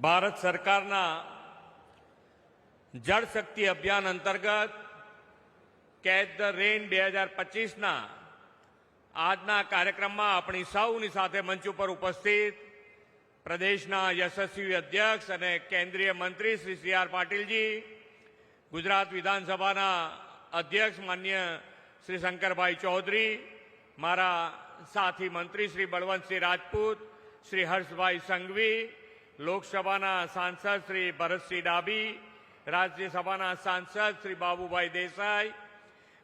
ભારત સરકારના જળ શક્તિ અભિયાન અંતર્ગત કેચ ધ રેન 2025ના આજના કાર્યક્રમમાં આપણી સૌની સાથે મંચ ઉપર ઉપસ્થિત પ્રદેશના યશસ્વી અધ્યક્ષ અને કેન્દ્રીય મંત્રી શ્રી સી.આર. પાટીલજી, ગુજરાત વિધાનસભાના અધ્યક્ષ માન્ય શ્રી શંકરભાઈ ચૌધરી, મારા સાથી મંત્રી શ્રી બળવંતસિંહ રાજપૂત, શ્રી હર્ષભાઈ સંઘવી, લોકસભાના સાંસદ શ્રી ભરતસિંહ ડાભી, રાજ્યસભાના સાંસદ શ્રી બાબુભાઈ દેસાઈ,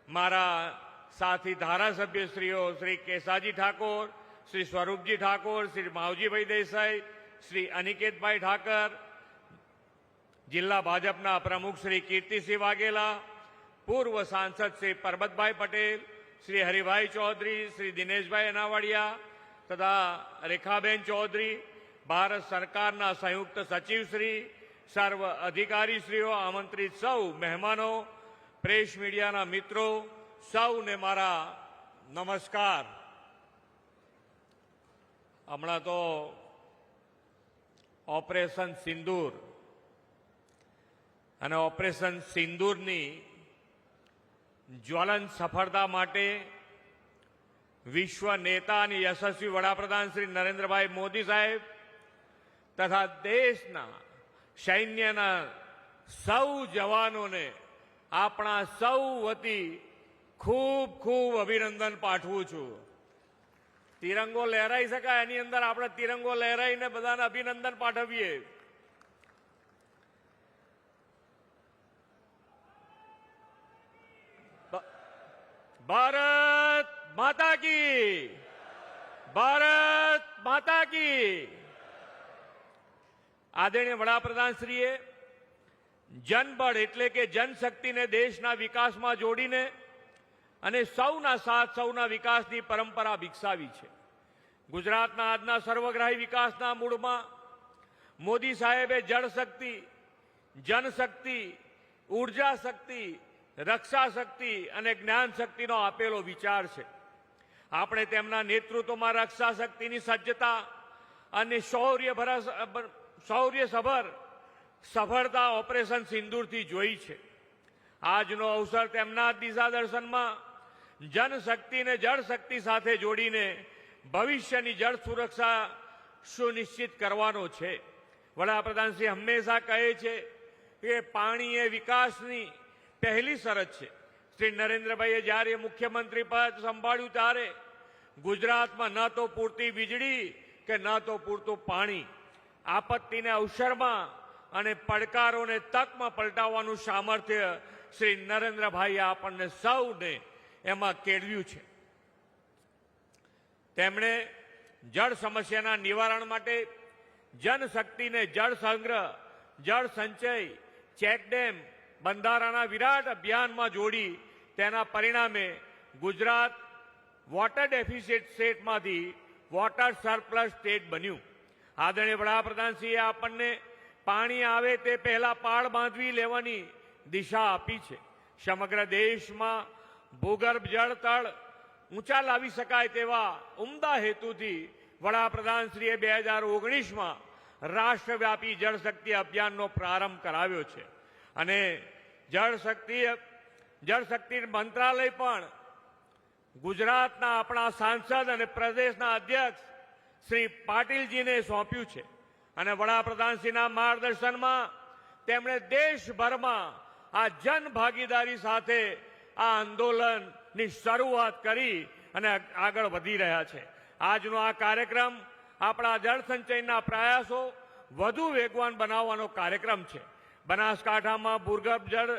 મારા સાથી ધારાસભ્યશ્રીઓ શ્રી કેસાજી ઠાકોર, શ્રી સ્વરૂપજી ઠાકોર, શ્રી માવજીભાઈ દેસાઈ, શ્રી અનિકેતભાઈ ઠાકર, જિલ્લા ભાજપના પ્રમુખ શ્રી કીર્તિસિંહ વાઘેલા, પૂર્વ સાંસદ શ્રી પરબતભાઈ પટેલ, શ્રી હરિભાઈ ચૌધરી, શ્રી દિનેશભાઈ અનાવાડિયા તથા રેખાબેન ચૌધરી, ભારત સરકારના સંયુક્ત સચિવશ્રી, સર્વ અધિકારીશ્રીઓ, આમંત્રિત સૌ મહેમાનો, પ્રેસ મીડિયાના મિત્રો, સૌને મારા નમસ્કાર. હમણાં તો ઓપરેશન સિંદૂર અને ઓપરેશન સિંદૂરની જ્વલંત સફળતા માટે વિશ્વ નેતા અને યશસ્વી વડાપ્રધાન શ્રી નરેન્દ્રભાઈ મોદી સાહેબ તથા દેશના સૈન્યના સૌ જવાનોને આપણા સૌ વતી ખૂબ ખૂબ અભિનંદન પાઠવું છું. તિરંગો લહેરાઈ શકાય એની અંદર આપણે તિરંગો લહેરાઈને બધાને અભિનંદન પાઠવીએ. ભારત માતા કી, ભારત માતા કી. આદરણીય વડાપ્રધાનશ્રીએ જનબળ એટલે કે જનશક્તિને દેશના વિકાસમાં જોડીને અને સૌના સાથ સૌના વિકાસની પરંપરા વિકસાવી છે. ગુજરાતના આજના સર્વગ્રાહી વિકાસના મૂળમાં મોદી સાહેબે જળ શક્તિ, જનશક્તિ, ઉર્જા શક્તિ, રક્ષા શક્તિ અને જ્ઞાન શક્તિનો આપેલો વિચાર છે. આપણે તેમના નેતૃત્વમાં રક્ષા શક્તિની સજ્જતા અને શૌર્યસભર સફળતા ઓપરેશન સિંદૂરથી જોઈ છે. આજનો અવસર તેમના દિશા દર્શનમાં જનશક્તિને જળ શક્તિ સાથે જોડીને ભવિષ્યની જળ સુરક્ષા સુનિશ્ચિત કરવાનો છે. વડાપ્રધાનશ્રી હંમેશા કહે છે કે પાણી એ વિકાસની પહેલી શરત છે. શ્રી નરેન્દ્રભાઈએ જ્યારે મુખ્યમંત્રી પદ સંભાળ્યું ત્યારે ગુજરાતમાં ન તો પૂરતી વીજળી કે ન તો પૂરતું પાણી, આપત્તિને અવસરમાં અને પડકારોને તકમાં પલટાવવાનું સામર્થ્ય શ્રી નરેન્દ્રભાઈએ આપણને સૌને એમાં કેળવ્યું છે. તેમણે જળ સમસ્યાના નિવારણ માટે જનશક્તિને જળ સંગ્રહ, જળ સંચય, ચેકડેમ, બંધારણના વિરાટ અભિયાનમાં જોડી તેના પરિણામે ગુજરાત વોટર ડેફિસિટ સ્ટેટમાંથી વોટર સરપ્લસ સ્ટેટ બન્યું. આદરણીય વડાપ્રધાનશ્રીએ આપણને પાણી આવે તે પહેલા પાળ બાંધવી લેવાની દિશા આપી છે. સમગ્ર દેશમાં ભૂગર્ભ જળ તળ ઊંચા લાવી શકાય તેવા ઉમદા હેતુથી વડાપ્રધાનશ્રીએ 2019માં રાષ્ટ્રવ્યાપી જળશક્તિ અભિયાનનો પ્રારંભ કરાવ્યો છે અને જળશક્તિ મંત્રાલય પણ ગુજરાતના આપણા સાંસદ અને પ્રદેશના અધ્યક્ષ શ્રી પાટીલજીને સોંપ્યું છે અને વડાપ્રધાનશ્રીના માર્ગદર્શનમાં તેમણે દેશભરમાં આ જન ભાગીદારી સાથે આ આંદોલનની શરૂઆત કરી અને આગળ વધી રહ્યા છે. આજનો આ કાર્યક્રમ આપણા જળ સંચયના પ્રયાસો વધુ વેગવાન બનાવવાનો કાર્યક્રમ છે. બનાસકાંઠામાં ભૂગર્ભ જળ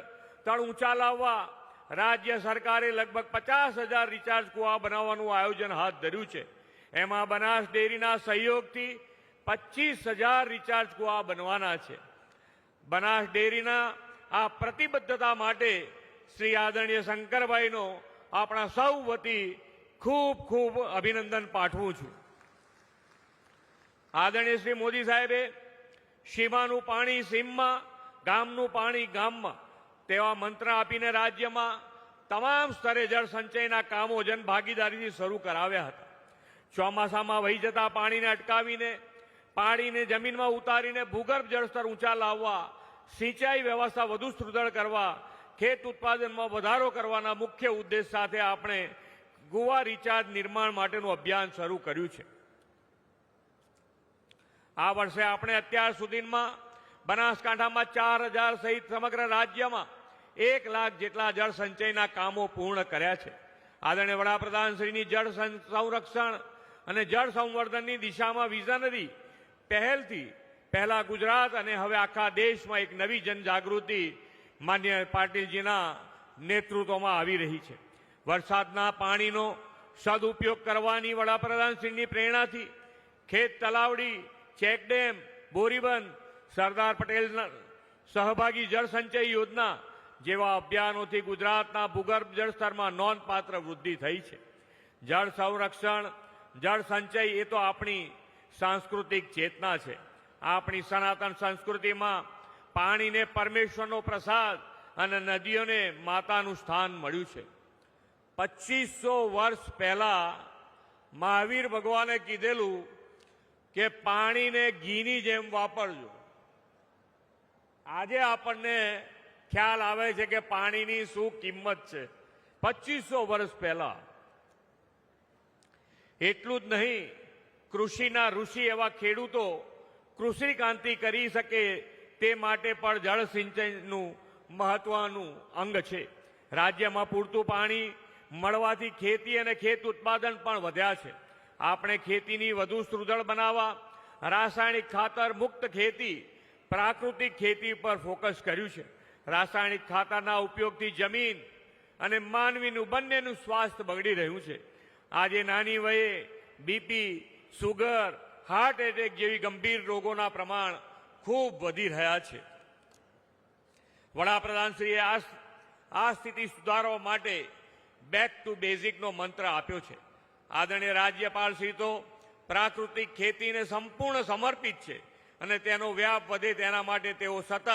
તળ ઊંચા લાવવા રાજ્ય સરકારે લગભગ 50,000 રિચાર્જ કુવા બનાવવાનું આયોજન હાથ ધર્યું છે. એમાં બનાસ ડેરીના સહયોગથી 25,000 રિચાર્જ કુવા બનવાના છે. બનાસ ડેરીના આ પ્રતિબદ્ધતા માટે શ્રી આદરણીય શંકરભાઈનો આપણા સૌ વતી ખૂબ ખૂબ અભિનંદન પાઠવું છું. આદરણીય શ્રી મોદી સાહેબે સીમાનું પાણી સીમમાં, ગામનું પાણી ગામમાં તેવા મંત્ર આપીને રાજ્યમાં તમામ સ્તરે જળ સંચયના કામો જન ભાગીદારીથી શરૂ કરાવ્યા હતા. ચોમાસામાં વહી જતા પાણીને અટકાવીને પાણીને જમીનમાં ઉતારીને ભૂગર્ભ જળસ્તર ઊંચા લાવવા, સિંચાઈ વ્યવસ્થા વધુ સુદૃઢ કરવા, ખેત ઉત્પાદનમાં વધારો કરવાના મુખ્ય ઉદ્દેશ સાથે આપણે ગોવા રિચાર્જ નિર્માણ માટેનું અભિયાન શરૂ કર્યું છે. આ વર્ષે આપણે અત્યાર સુધીમાં બનાસકાંઠામાં 4000 સહિત સમગ્ર રાજ્યમાં 1 લાખ જેટલા જળ સંચયના કામો પૂર્ણ કર્યા છે. આદરણીય વડાપ્રધાનશ્રીની જળ સંરક્ષણ અને જળ સંવર્ધનની દિશામાં વિઝનરી પહેલથી પહેલા ગુજરાત અને હવે આખા દેશમાં એક નવી જનજાગૃતિ માન્ય પાટીલજીના નેતૃત્વમાં આવી રહી છે. વરસાદના પાણીનો સદુપયોગ કરવાની વડાપ્રધાનશ્રીની પ્રેરણાથી ખેત તલાવડી, ચેકડેમ, બોરીબંધ, સરદાર પટેલ સહભાગી જળ સંચય યોજના જેવા અભિયાનોથી ગુજરાતના ભૂગર્ભ જળસ્તરમાં નોંધપાત્ર વૃદ્ધિ થઈ છે. જળ સંરક્ષણ, જળ સંચય એ તો આપણી સાંસ્કૃતિક ચેતના છે. આપણી સનાતન સંસ્કૃતિમાં પાણીને પરમેશ્વરનો પ્રસાદ અને નદીઓને માતાનું સ્થાન મળ્યું છે. 2500 વર્ષ પહેલા મહાવીર ભગવાને કીધેલું કે પાણીને ઘીની જેમ વાપરજો. આજે આપણને ખ્યાલ આવે છે કે પાણીની શું કિંમત છે. 2500 વર્ષ પહેલા. એટલું જ નહીં, કૃષિના ઋષિ એવા ખેડૂતો કૃષિ ક્રાંતિ કરી શકે તે માટે પણ જળ સિંચનનું મહત્વનું અંગ છે. રાજ્યમાં પૂરતું પાણી મળવાથી ખેતી અને ખેત ઉત્પાદન પણ વધ્યા છે. આપણે ખેતીની વધુ સુદૃઢ બનાવવા રાસાયણિક ખાતર મુક્ત ખેતી, પ્રાકૃતિક ખેતી પર ફોકસ કર્યું છે. રાસાયણિક ખાતરના ઉપયોગથી જમીન અને માનવીનું બંનેનું સ્વાસ્થ્ય બગડી રહ્યું છે. આજે નાની વયે બીપી, સુગર, હાર્ટ એટેક જેવી ગંભીર રોગોના પ્રમાણ ખૂબ વધી રહ્યા છે. વડાપ્રધાનશ્રીએ આ સ્થિતિ સુધારવા માટે બેક ટુ બેઝિકનો મંત્ર આપ્યો છે. આદરણીય રાજ્યપાલશ્રી તો પ્રાકૃતિક ખેતીને સંપૂર્ણ સમર્પિત છે અને તેનો વ્યાપ વધે તેના માટે તેઓ સતત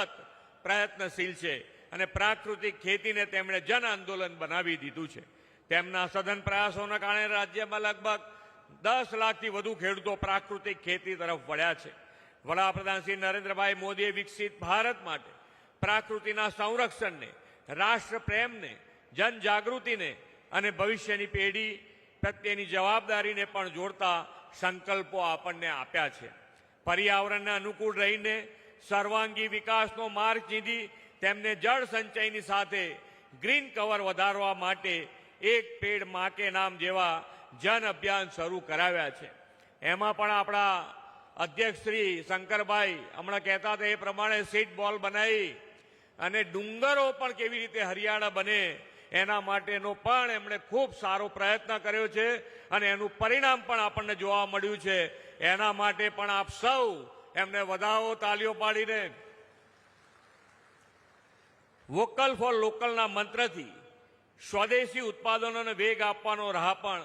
પ્રયત્નશીલ છે અને પ્રાકૃતિક ખેતીને તેમણે જન આંદોલન બનાવી દીધું છે. તેમના સઘન પ્રયાસોના કારણે રાજ્યમાં લગભગ 10 લાખથી વધુ ખેડૂતો પ્રાકૃતિક ખેતી તરફ વળ્યા છે. વડાપ્રધાન શ્રી નરેન્દ્રભાઈ મોદીએ વિકસિત ભારત માટે પ્રાકૃતિના સંરક્ષણને, રાષ્ટ્ર પ્રેમને, જનજાગૃતિને અને ભવિષ્યની પેઢી પ્રત્યેની જવાબદારીને પણ જોડતા સંકલ્પો આપણને આપ્યા છે. પર્યાવરણને અનુકૂળ રહીને સર્વાંગી વિકાસનો માર્ગ ચીંધી તેમને જળ સંચયની સાથે ગ્રીન કવર વધારવા માટે એક પેડ માં કે નામ જેવા જન અભિયાન શરૂ કરાવ્યા છે. એમાં પણ આપણા અધ્યક્ષ શ્રી શંકરભાઈ હમણાં કહેતા હતા એ પ્રમાણે સીડ બોલ બનાવી અને ડુંગરો પણ કેવી રીતે હરિયાળા બને એના માટેનો પણ એમણે ખૂબ સારો પ્રયત્ન કર્યો છે અને એનું પરિણામ પણ આપણને જોવા મળ્યું છે. એના માટે પણ આપ સૌ એમને વધાવો, તાલીઓ પાડીને. વોકલ ફોર લોકલના મંત્રથી સ્વદેશી ઉત્પાદનોને વેગ આપવાનો રાહ પણ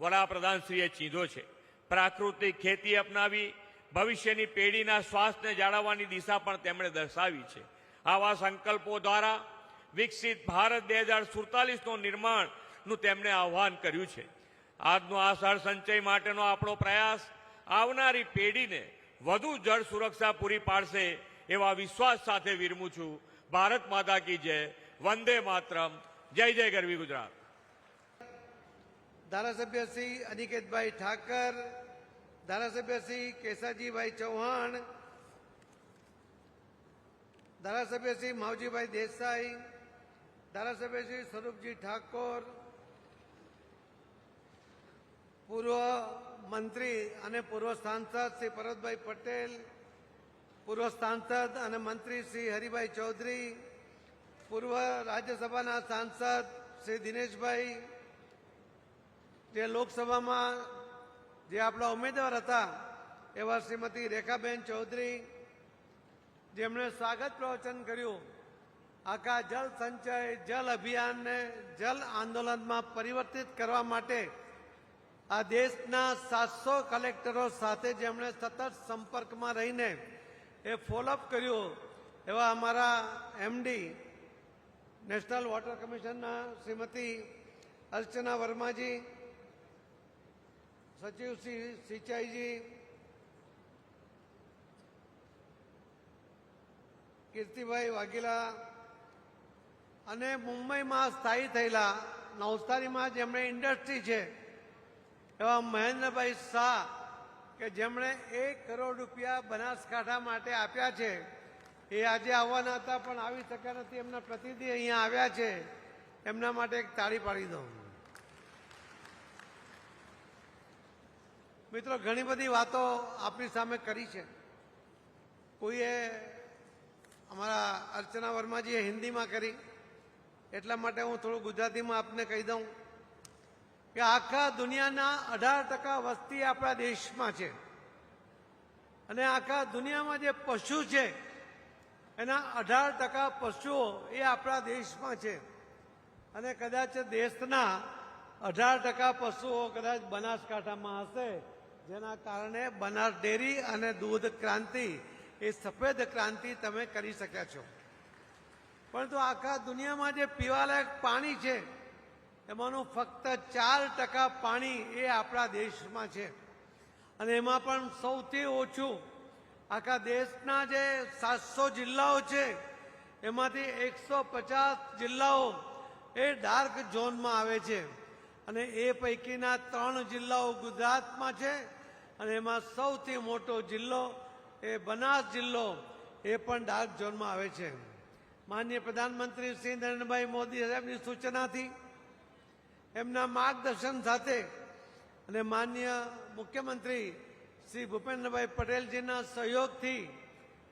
વડાપ્રધાનશ્રીએ ચીંધો છે. પ્રાકૃતિક ખેતી અપનાવી ભવિષ્યની પેઢીના સ્વાસ્થ્યને જાળવવાની દિશા પણ તેમણે દર્શાવી છે. આવા સંકલ્પો દ્વારા વિકસિત ભારત 2047નું નિર્માણનું તેમણે આહ્વાન કર્યું છે. આજનો આ જળ સંચય માટેનો આપણો પ્રયાસ આવનારી પેઢીને વધુ જળ સુરક્ષા પૂરી પાડશે એવા વિશ્વાસ સાથે વિરમું છું. ભારત માતા કી જય. વંદે માતરમ. જય જય ગરવી ગુજરાત. ધારાસભ્ય શ્રી અનિકેતભાઈ ઠાકર, ધારાસભ્ય શ્રી કેસાજીભાઈ ચૌહાણ, ધારાસભ્ય શ્રી માવજીભાઈ દેસાઈ, ધારાસભ્ય શ્રી સ્વરૂપજી ઠાકોર, પૂર્વ મંત્રી અને પૂર્વ સાંસદ શ્રી પરબતભાઈ પટેલ, પૂર્વ સાંસદ અને મંત્રી શ્રી હરિભાઈ ચૌધરી, પૂર્વ રાજ્યસભાના સાંસદ શ્રી દિનેશભાઈ, જે લોકસભામાં જે આપણા ઉમેદવાર હતા એવા શ્રીમતી રેખાબેન ચૌધરી, જેમણે સ્વાગત પ્રવચન કર્યું. આખા જળ સંચય, જલ અભિયાનને જલ આંદોલનમાં પરિવર્તિત કરવા માટે આ દેશના 700 કલેક્ટરો સાથે જેમણે સતત સંપર્કમાં રહીને એ ફોલોઅપ કર્યું એવા અમારા એમડી નેશનલ વોટર કમિશનના શ્રીમતી અર્ચના વર્માજી, સચિવ શ્રી સિંચાઈજી, કીર્તિભાઈ વાઘેલા અને મુંબઈમાં સ્થાયી થયેલા નવસારીમાં જેમણે ઇન્ડસ્ટ્રી છે એવા મહેન્દ્રભાઈ શાહ કે જેમણે 1 કરોડ રૂપિયા બનાસકાંઠા માટે આપ્યા છે, એ આજે આવવાના હતા પણ આવી શક્યા નથી. એમના પ્રતિનિધિ અહીંયા આવ્યા છે, એમના માટે એક તાળી પાડી દઉં. મિત્રો, ઘણી બધી વાતો આપણી સામે કરી છે. કોઈએ અમારા અર્ચના વર્માજીએ હિન્દીમાં કરી, એટલા માટે હું થોડું ગુજરાતીમાં આપને કહી દઉં કે આખા દુનિયાના 18% વસ્તી આપણા દેશમાં છે અને આખા દુનિયામાં જે પશુ છે એના 18% પશુઓ એ આપણા દેશમાં છે અને કદાચ દેશના 18% પશુઓ કદાચ બનાસકાંઠામાં હશે, જેના કારણે બનાસ ડેરી અને દૂધ ક્રાંતિ એ સફેદ ક્રાંતિ તમે કરી શક્યા છો. પરંતુ આખા દુનિયામાં જે પીવાલાયક પાણી છે એમાંનું ફક્ત 4% પાણી એ આપણા દેશમાં છે અને એમાં પણ સૌથી ઓછું આખા દેશના જે 700 જિલ્લાઓ છે એમાંથી 150 જિલ્લાઓ એ ડાર્ક ઝોનમાં આવે છે અને એ પૈકીના 3 જિલ્લાઓ ગુજરાતમાં છે અને એમાં સૌથી મોટો જિલ્લો એ બનાસ જિલ્લો એ પણ ડાર્ક ઝોનમાં આવે છે. માનનીય પ્રધાનમંત્રી શ્રી નરેન્દ્રભાઈ મોદી સાહેબની સૂચનાથી, એમના માર્ગદર્શન સાથે અને માનનીય મુખ્યમંત્રી શ્રી ભૂપેન્દ્રભાઈ પટેલજીના સહયોગથી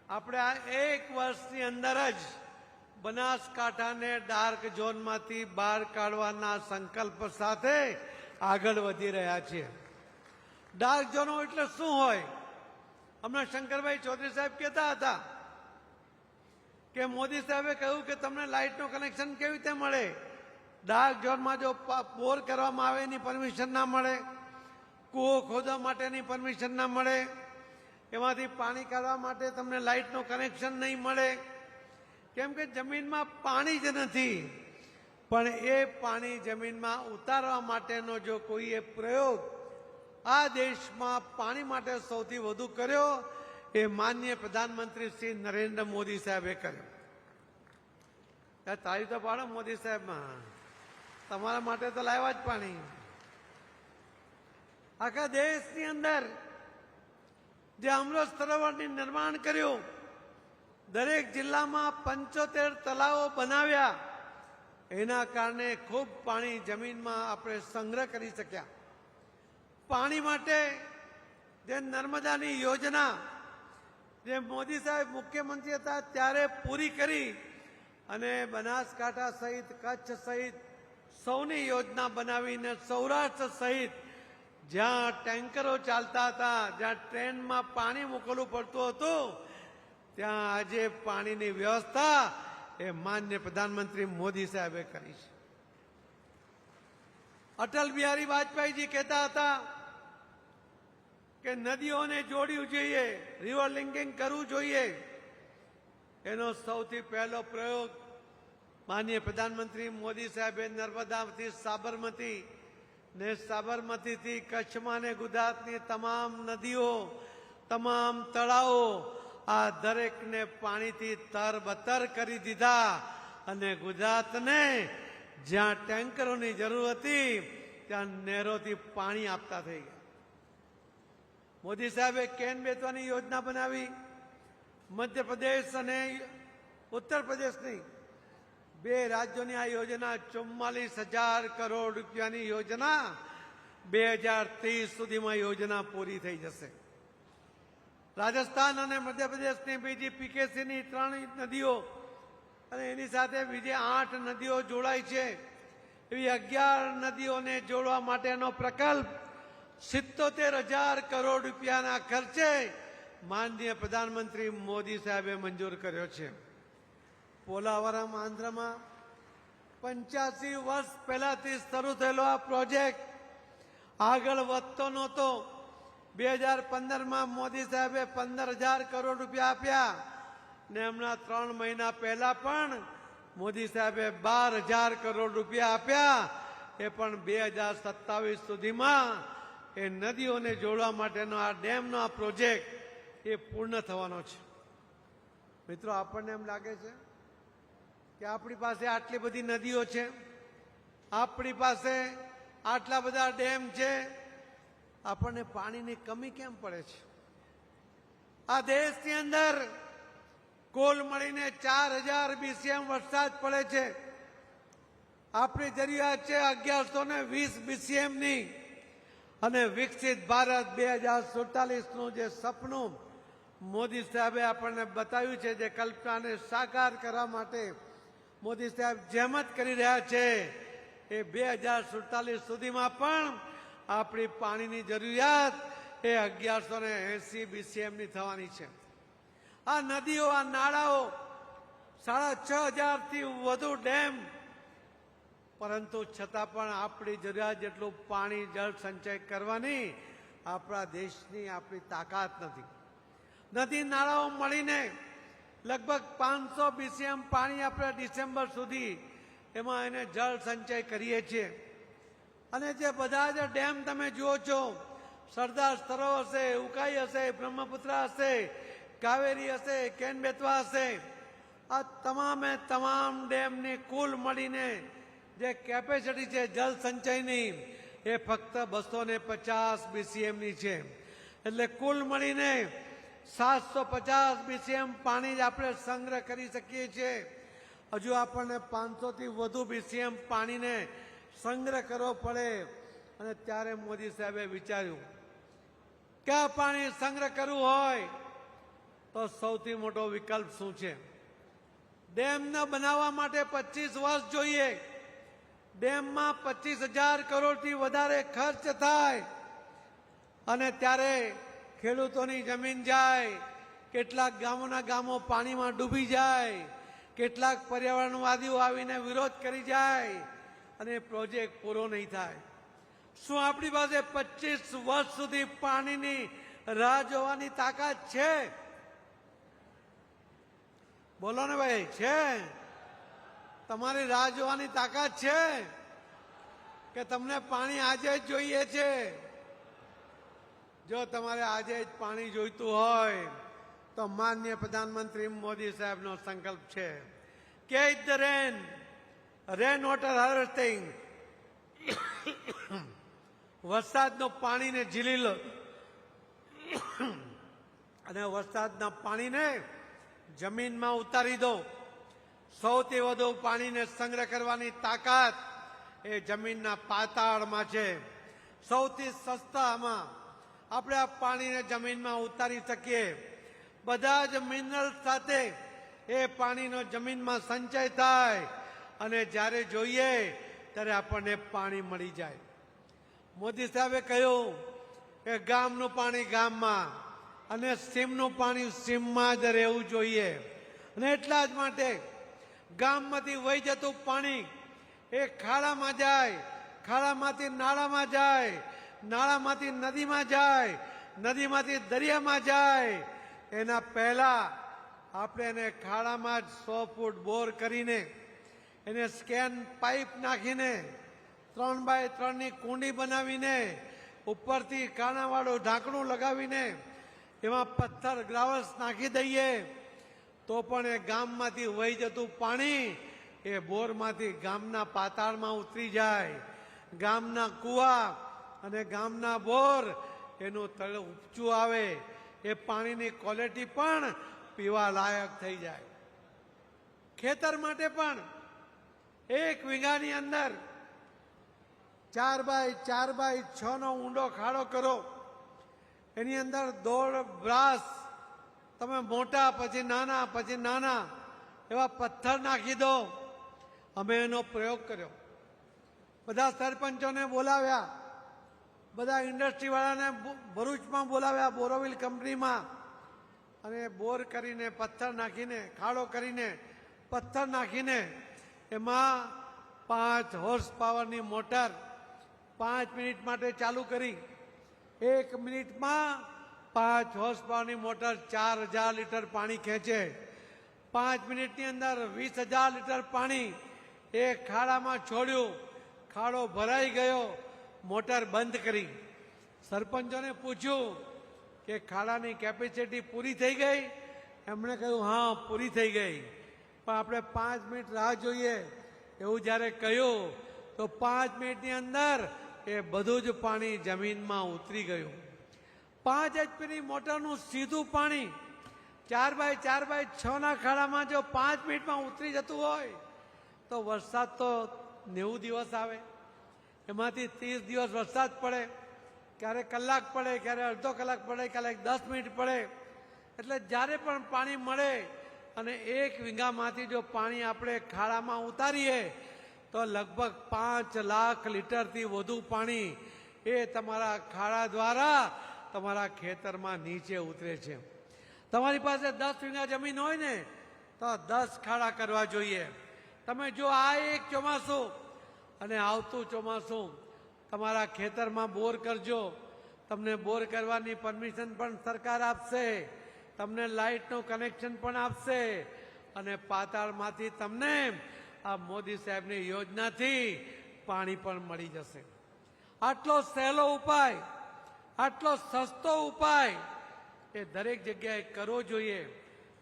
આપણે આ 1 વર્ષની અંદર જ બનાસકાંઠાને ડાર્ક ઝોનમાંથી બહાર કાઢવાના સંકલ્પ સાથે આગળ વધી રહ્યા છીએ. ડાર્ક ઝોનો એટલે શું હોય? હમણાં શંકરભાઈ ચૌધરી સાહેબ કહેતા હતા કે મોદી સાહેબે કહ્યું કે તમને લાઇટનું કનેક્શન કેવી રીતે મળે? ડાર્ક ઝોનમાં જો બોર કરવામાં આવે એની પરમિશન ના મળે, કૂવો ખોદવા માટેની પરમિશન ના મળે, એમાંથી પાણી કાઢવા માટે તમને લાઇટનું કનેક્શન નહીં મળે, કેમ કે જમીનમાં પાણી જ નથી. પણ એ પાણી જમીનમાં ઉતારવા માટેનો જો કોઈએ પ્રયોગ આ દેશમાં પાણી માટે સૌથી વધુ કર્યો એ માનનીય પ્રધાનમંત્રી શ્રી નરેન્દ્ર મોદી સાહેબે કર્યો. તાળી તો પાડો મોદી સાહેબમાં, તમારા માટે તો લાવ્યા જ પાણી. આખા દેશની અંદર જે અમૃત સરોવરનું નિર્માણ કર્યું, દરેક જિલ્લામાં 75 તળાવો બનાવ્યા, એના કારણે ખૂબ પાણી જમીનમાં આપણે સંગ્રહ કરી શક્યા. પાણી માટે જે નર્મદાની યોજના જે મોદી સાહેબ મુખ્યમંત્રી હતા ત્યારે પૂરી કરી અને બનાસકાંઠા સહિત કચ્છ સહિત સૌની યોજના બનાવીને સૌરાષ્ટ્ર સહિત જ્યાં ટેન્કરો ચાલતા હતા, જ્યાં ટ્રેનમાં પાણી મોકલવું પડતું હતું, ત્યાં આજે પાણીની વ્યવસ્થા એ માનનીય પ્રધાનમંત્રી મોદી સાહેબે કરી છે. અટલ બિહારી વાજપેયીજી કહેતા હતા કે નદીઓને જોડવું જોઈએ, રિવર લિંકિંગ કરવું જોઈએ. એનો સૌથી પહેલો પ્રયોગ માનનીય પ્રધાનમંત્રી મોદી સાહેબે નર્મદાથી સાબરમતી ને સાબરમતીથી કચ્છમાં ને ગુજરાતની તમામ નદીઓ, તમામ તળાવો આ દરેકને પાણીથી તરબતર કરી દીધા અને ગુજરાતને જ્યાં ટેન્કરોની જરૂર હતી ત્યાં નહેરોથી પાણી આપતા થઈ ગયા. મોદી સાહેબે કેન બેચવાની યોજના બનાવી. મધ્યપ્રદેશ અને ઉત્તર પ્રદેશની 2 રાજ્યોની આ યોજના 44,000 કરોડ રૂપિયાની યોજના 2030 સુધીમાં યોજના પૂરી થઈ જશે. રાજસ્થાન અને મધ્યપ્રદેશની બીજી પીકેસીની 3 નદીઓ અને એની સાથે બીજી 8 નદીઓ જોડાઈ છે. એવી 11 નદીઓને જોડવા માટેનો પ્રકલ્પ 77,000 કરોડ રૂપિયાના ખર્ચે માનનીય પ્રધાનમંત્રી મોદી સાહેબે મંજૂર કર્યો છે. પોલાવરમ આંધ્રમાં 85 વર્ષ પહેલાથી શરૂ થયેલો આ પ્રોજેક્ટ આગળ વધતો નહોતો. 2015માં મોદી સાહેબે 15,000 કરોડ રૂપિયા આપ્યા ને હમણાં 3 મહિના પહેલા પણ મોદી સાહેબે 12,000 કરોડ રૂપિયા આપ્યા. એ પણ 2027 સુધીમાં એ નદીઓને જોડવા માટેનો આ ડેમનો આ પ્રોજેક્ટ એ પૂર્ણ થવાનો છે. મિત્રો, આપણને એમ લાગે છે કે આપણી પાસે આટલી બધી નદીઓ છે, આપણી પાસે આટલા બધા ડેમ છે, આપણને પાણીની કમી કેમ પડે છે? આ દેશની અંદર કુલ મળીને 4000 BCM વરસાદ પડે છે. આપણી જરૂરિયાત છે 1120 BCM ની. અને વિકસિત ભારત 2047નું જે સપનું મોદી સાહેબે આપણને બતાવ્યું છે, જે કલ્પનાને સાકાર કરવા માટે મોદી સાહેબ જહેમત કરી રહ્યા છે, એ 2047 સુધીમાં પણ આપણી પાણીની જરૂરિયાત એ 1180 BCM ની થવાની છે. આ નદીઓ, આ નાળાઓ, 6500 થી વધુ ડેમ, પરંતુ છતાં પણ આપણી જરૂરિયાત જેટલું પાણી જળ સંચય કરવાની આપણા દેશની આપણી તાકાત નથી. નદી નાળાઓ મળીને લગભગ 500 BCM પાણી આપણે ડિસેમ્બર સુધી એમાં એને જળ સંચય કરીએ છીએ. અને જે બધા જ ડેમ તમે જુઓ છો, સરદાર સરોવર હશે, ઉકાઈ હશે, બ્રહ્મપુત્ર હશે, કાવેરી હશે, કેન બેતવા હશે, આ તમામે તમામ ડેમની કુલ મળીને જે કેપેસિટી છે જળ સંચયની, એ ફક્ત 250 BCM ની છે. એટલે કુલ મળીને 750 BCM પાણી જ આપણે સંગ્રહ કરી શકીએ છીએ. હજુ આપણને 500 થી વધુ BCM પાણીને સંગ્રહ કરવો પડે. અને ત્યારે મોદી સાહેબે વિચાર્યું કે આ પાણી સંગ્રહ કરવું હોય તો સૌથી મોટો વિકલ્પ શું છે? ડેમને બનાવવા માટે 25 વર્ષ જોઈએ. ડેમમાં 25,000 કરોડથી વધારે ખર્ચ થાય અને ત્યારે ખેડૂતોની જમીન જાય, કેટલાક ગામોના ગામો પાણીમાં ડૂબી જાય, કેટલાક પર્યાવરણવાદીઓ આવીને વિરોધ કરી જાય અને પ્રોજેક્ટ પૂરો નહીં થાય. શું આપણી પાસે 25 વર્ષ સુધી પાણીની રાહ જોવાની તાકાત છે? બોલો ને ભાઈ, છે? તમારી રાહ જોવાની તાકાત છે કે તમને પાણી આજે જ જોઈએ છે? જો તમારે આજે જ પાણી જોઈતું હોય તો માનનીય પ્રધાનમંત્રી મોદી સાહેબનો સંકલ્પ છે, catch the rain, rain water harvesting. વરસાદનું પાણીને ઝીલી લો અને વરસાદના પાણીને જમીનમાં ઉતારી દો. સૌથી વધુ પાણીને સંગ્રહ કરવાની તાકાત એ જમીનના પાતાળમાં છે. સૌથી સસ્તામાં આપણે આ પાણીને જમીનમાં ઉતારી શકીએ. બધા જ મિનરલ સાથે એ પાણીનો જમીનમાં સંચય થાય અને જ્યારે જોઈએ ત્યારે આપણને પાણી મળી જાય. મોદી સાહેબે કહ્યું કે ગામનું પાણી ગામમાં અને સીમનું પાણી સીમમાં જ રહેવું જોઈએ. અને એટલા જ માટે ગામમાંથી વહી જતું પાણી એ ખાડામાં જાય, ખાડામાંથી નાળામાં જાય, નાળામાંથી નદીમાં જાય, નદીમાંથી દરિયામાં જાય. એના પહેલા આપણે એને ખાડામાં જ 100 ફૂટ બોર કરીને એને સ્કેન પાઇપ નાખીને 3x3 ની કુંડી બનાવીને ઉપરથી કાણાવાળું ઢાંકણું લગાવીને એમાં પથ્થર ગ્રાવલ્સ નાખી દઈએ તો પણ એ ગામમાંથી વહી જતું પાણી એ બોરમાંથી ગામના પાતાળમાં ઉતરી જાય. ગામના કુવા અને ગામના બોર એનું તળ ઊંચું આવે, એ પાણીની ક્વોલિટી પણ પીવા લાયક થઈ જાય. ખેતર માટે પણ 1 વીઘાની અંદર 4x4x6 નો ઊંડો ખાડો કરો. એની અંદર 1.5 બ્રાસ તમે મોટા, પછી નાના, પછી નાના એવા પથ્થર નાખી દો. અમે એનો પ્રયોગ કર્યો. બધા સરપંચોને બોલાવ્યા, બધા ઇન્ડસ્ટ્રીવાળાને ભરૂચમાં બોલાવ્યા, બોરોવિલ કંપનીમાં, અને બોર કરીને પથ્થર નાખીને, ખાડો કરીને પથ્થર નાખીને એમાં 5 હોર્સ પાવરની મોટર 5 મિનિટ માટે ચાલુ કરી. 1 મિનિટમાં 5 હોર્સ પાવરની મોટર 4000 લીટર પાણી ખેંચે. 5 મિનિટની અંદર 20,000 લીટર પાણી એ ખાડામાં છોડ્યું. ખાડો ભરાઈ ગયો, મોટર બંધ કરી. સરપંચોને પૂછ્યું કે ખાડાની કેપેસિટી પૂરી થઈ ગઈ? એમણે કહ્યું હા પૂરી થઈ ગઈ, પણ આપણે 5 મિનિટ રાહ જોઈએ એવું જ્યારે કહ્યું તો 5 મિનિટની અંદર એ બધું જ પાણી જમીનમાં ઉતરી ગયું. 5 HP મોટરનું સીધું પાણી 4x4x6 ના ખાડામાં જો 5 મિનિટમાં ઉતરી જતું હોય તો વરસાદ તો 90 દિવસ આવે, એમાંથી 30 દિવસ વરસાદ પડે, ક્યારેક કલાક પડે, ક્યારેક અડધો કલાક પડે, ક્યારેક 10 મિનિટ પડે. એટલે જ્યારે પણ પાણી મળે અને 1 વીઘામાંથી જો પાણી આપણે ખાડામાં ઉતારીએ તો લગભગ 5 લાખ લીટરથી વધુ પાણી એ તમારા ખાડા દ્વારા તમારા ખેતરમાં નીચે ઉતરે છે. તમારી પાસે 10 વીઘા જમીન હોય ને તો 10 ખાડા કરવા જોઈએ. તમે જો આ એક ચોમાસું અને આવતું ચોમાસું તમારા ખેતરમાં બોર કરજો, તમને બોર કરવાની પરમિશન પણ સરકાર આપશે, તમને લાઇટનું કનેક્શન પણ આપશે અને પાતાળમાંથી તમને આ મોદી સાહેબની યોજનાથી પાણી પણ મળી જશે. આટલો સહેલો ઉપાય, આટલો સસ્તો ઉપાય એ દરેક જગ્યાએ કરવો જોઈએ.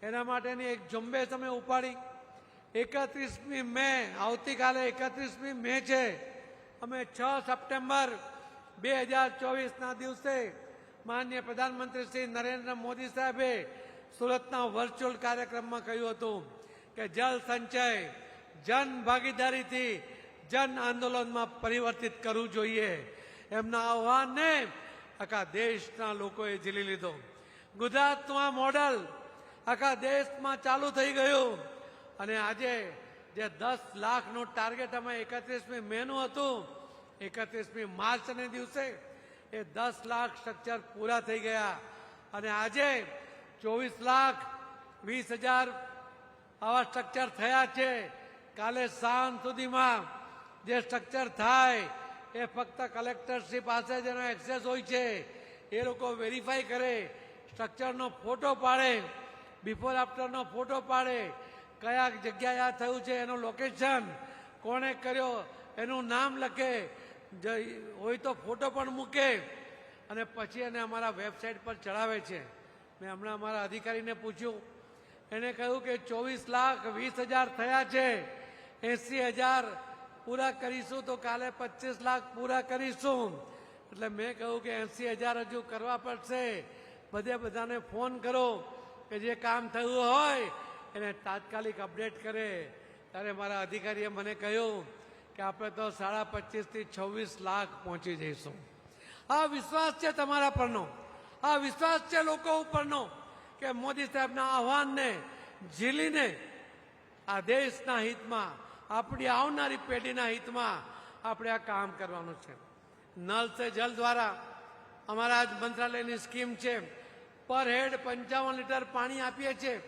એના માટેની એક ઝુંબેશ અમે ઉપાડી. 31મી મે, આવતીકાલે 31મી મે છે. અમે 6 સપ્ટેમ્બર 2024ના દિવસે માનનીય પ્રધાનમંત્રી શ્રી નરેન્દ્ર મોદી સાહેબે સુરતના વર્ચ્યુઅલ કાર્યક્રમમાં કહ્યું હતું કે જળ સંચય જન ભાગીદારીથી જન આંદોલનમાં પરિવર્તિત કરવું જોઈએ. એમના આહ્વાનને આખા દેશના લોકોએ ઝીલી લીધો. ગુજરાતનું આ મોડલ આખા દેશમાં ચાલુ થઈ ગયું અને આજે જે 10 લાખનું ટાર્ગેટ અમે 31મી મેનું હતું, 31મી માર્ચને દિવસે એ 10 લાખ સ્ટ્રક્ચર પૂરા થઈ ગયા અને આજે 24,20,000 આવા સ્ટ્રક્ચર થયા છે. કાલે સાંજ સુધીમાં જે સ્ટ્રક્ચર થાય એ ફક્ત કલેક્ટરશ્રી પાસે જેનો એક્સેસ હોય છે એ લોકો વેરીફાઈ કરે, સ્ટ્રક્ચરનો ફોટો પાડે, બિફોર આફ્ટરનો ફોટો પાડે, કયા જગ્યાએ આ થયું છે એનું લોકેશન, કોણે કર્યો એનું નામ લખે, હોય તો ફોટો પણ મૂકે અને પછી એને અમારા વેબસાઇટ પર ચડાવે છે. મેં હમણાં અમારા અધિકારીને પૂછ્યું, એને કહ્યું કે 24,20,000 થયા છે, 80,000 પૂરા કરીશું તો કાલે 25 લાખ પૂરા કરીશું. એટલે મેં કહ્યું કે 80,000 હજુ કરવા પડશે. બધાને ફોન કરો કે જે કામ થયું હોય એને તાત્કાલિક અપડેટ કરે. ત્યારે મારા અધિકારીએ મને કહ્યું કે આપણે તો 25.5 થી 26 લાખ પહોંચી જઈશું. આ વિશ્વાસ છે તમારા પરનો, આ વિશ્વાસ છે લોકો ઉપરનો કે મોદી સાહેબના આહ્વાનને ઝીલીને આ દેશના હિતમાં, આપણી આવનારી પેઢીના હિતમાં આપણે આ કામ કરવાનું છે. નલ સે જલ દ્વારા અમારા જ મંત્રાલયની સ્કીમ છે. પર હેડ 55 લીટર પાણી આપીએ છીએ.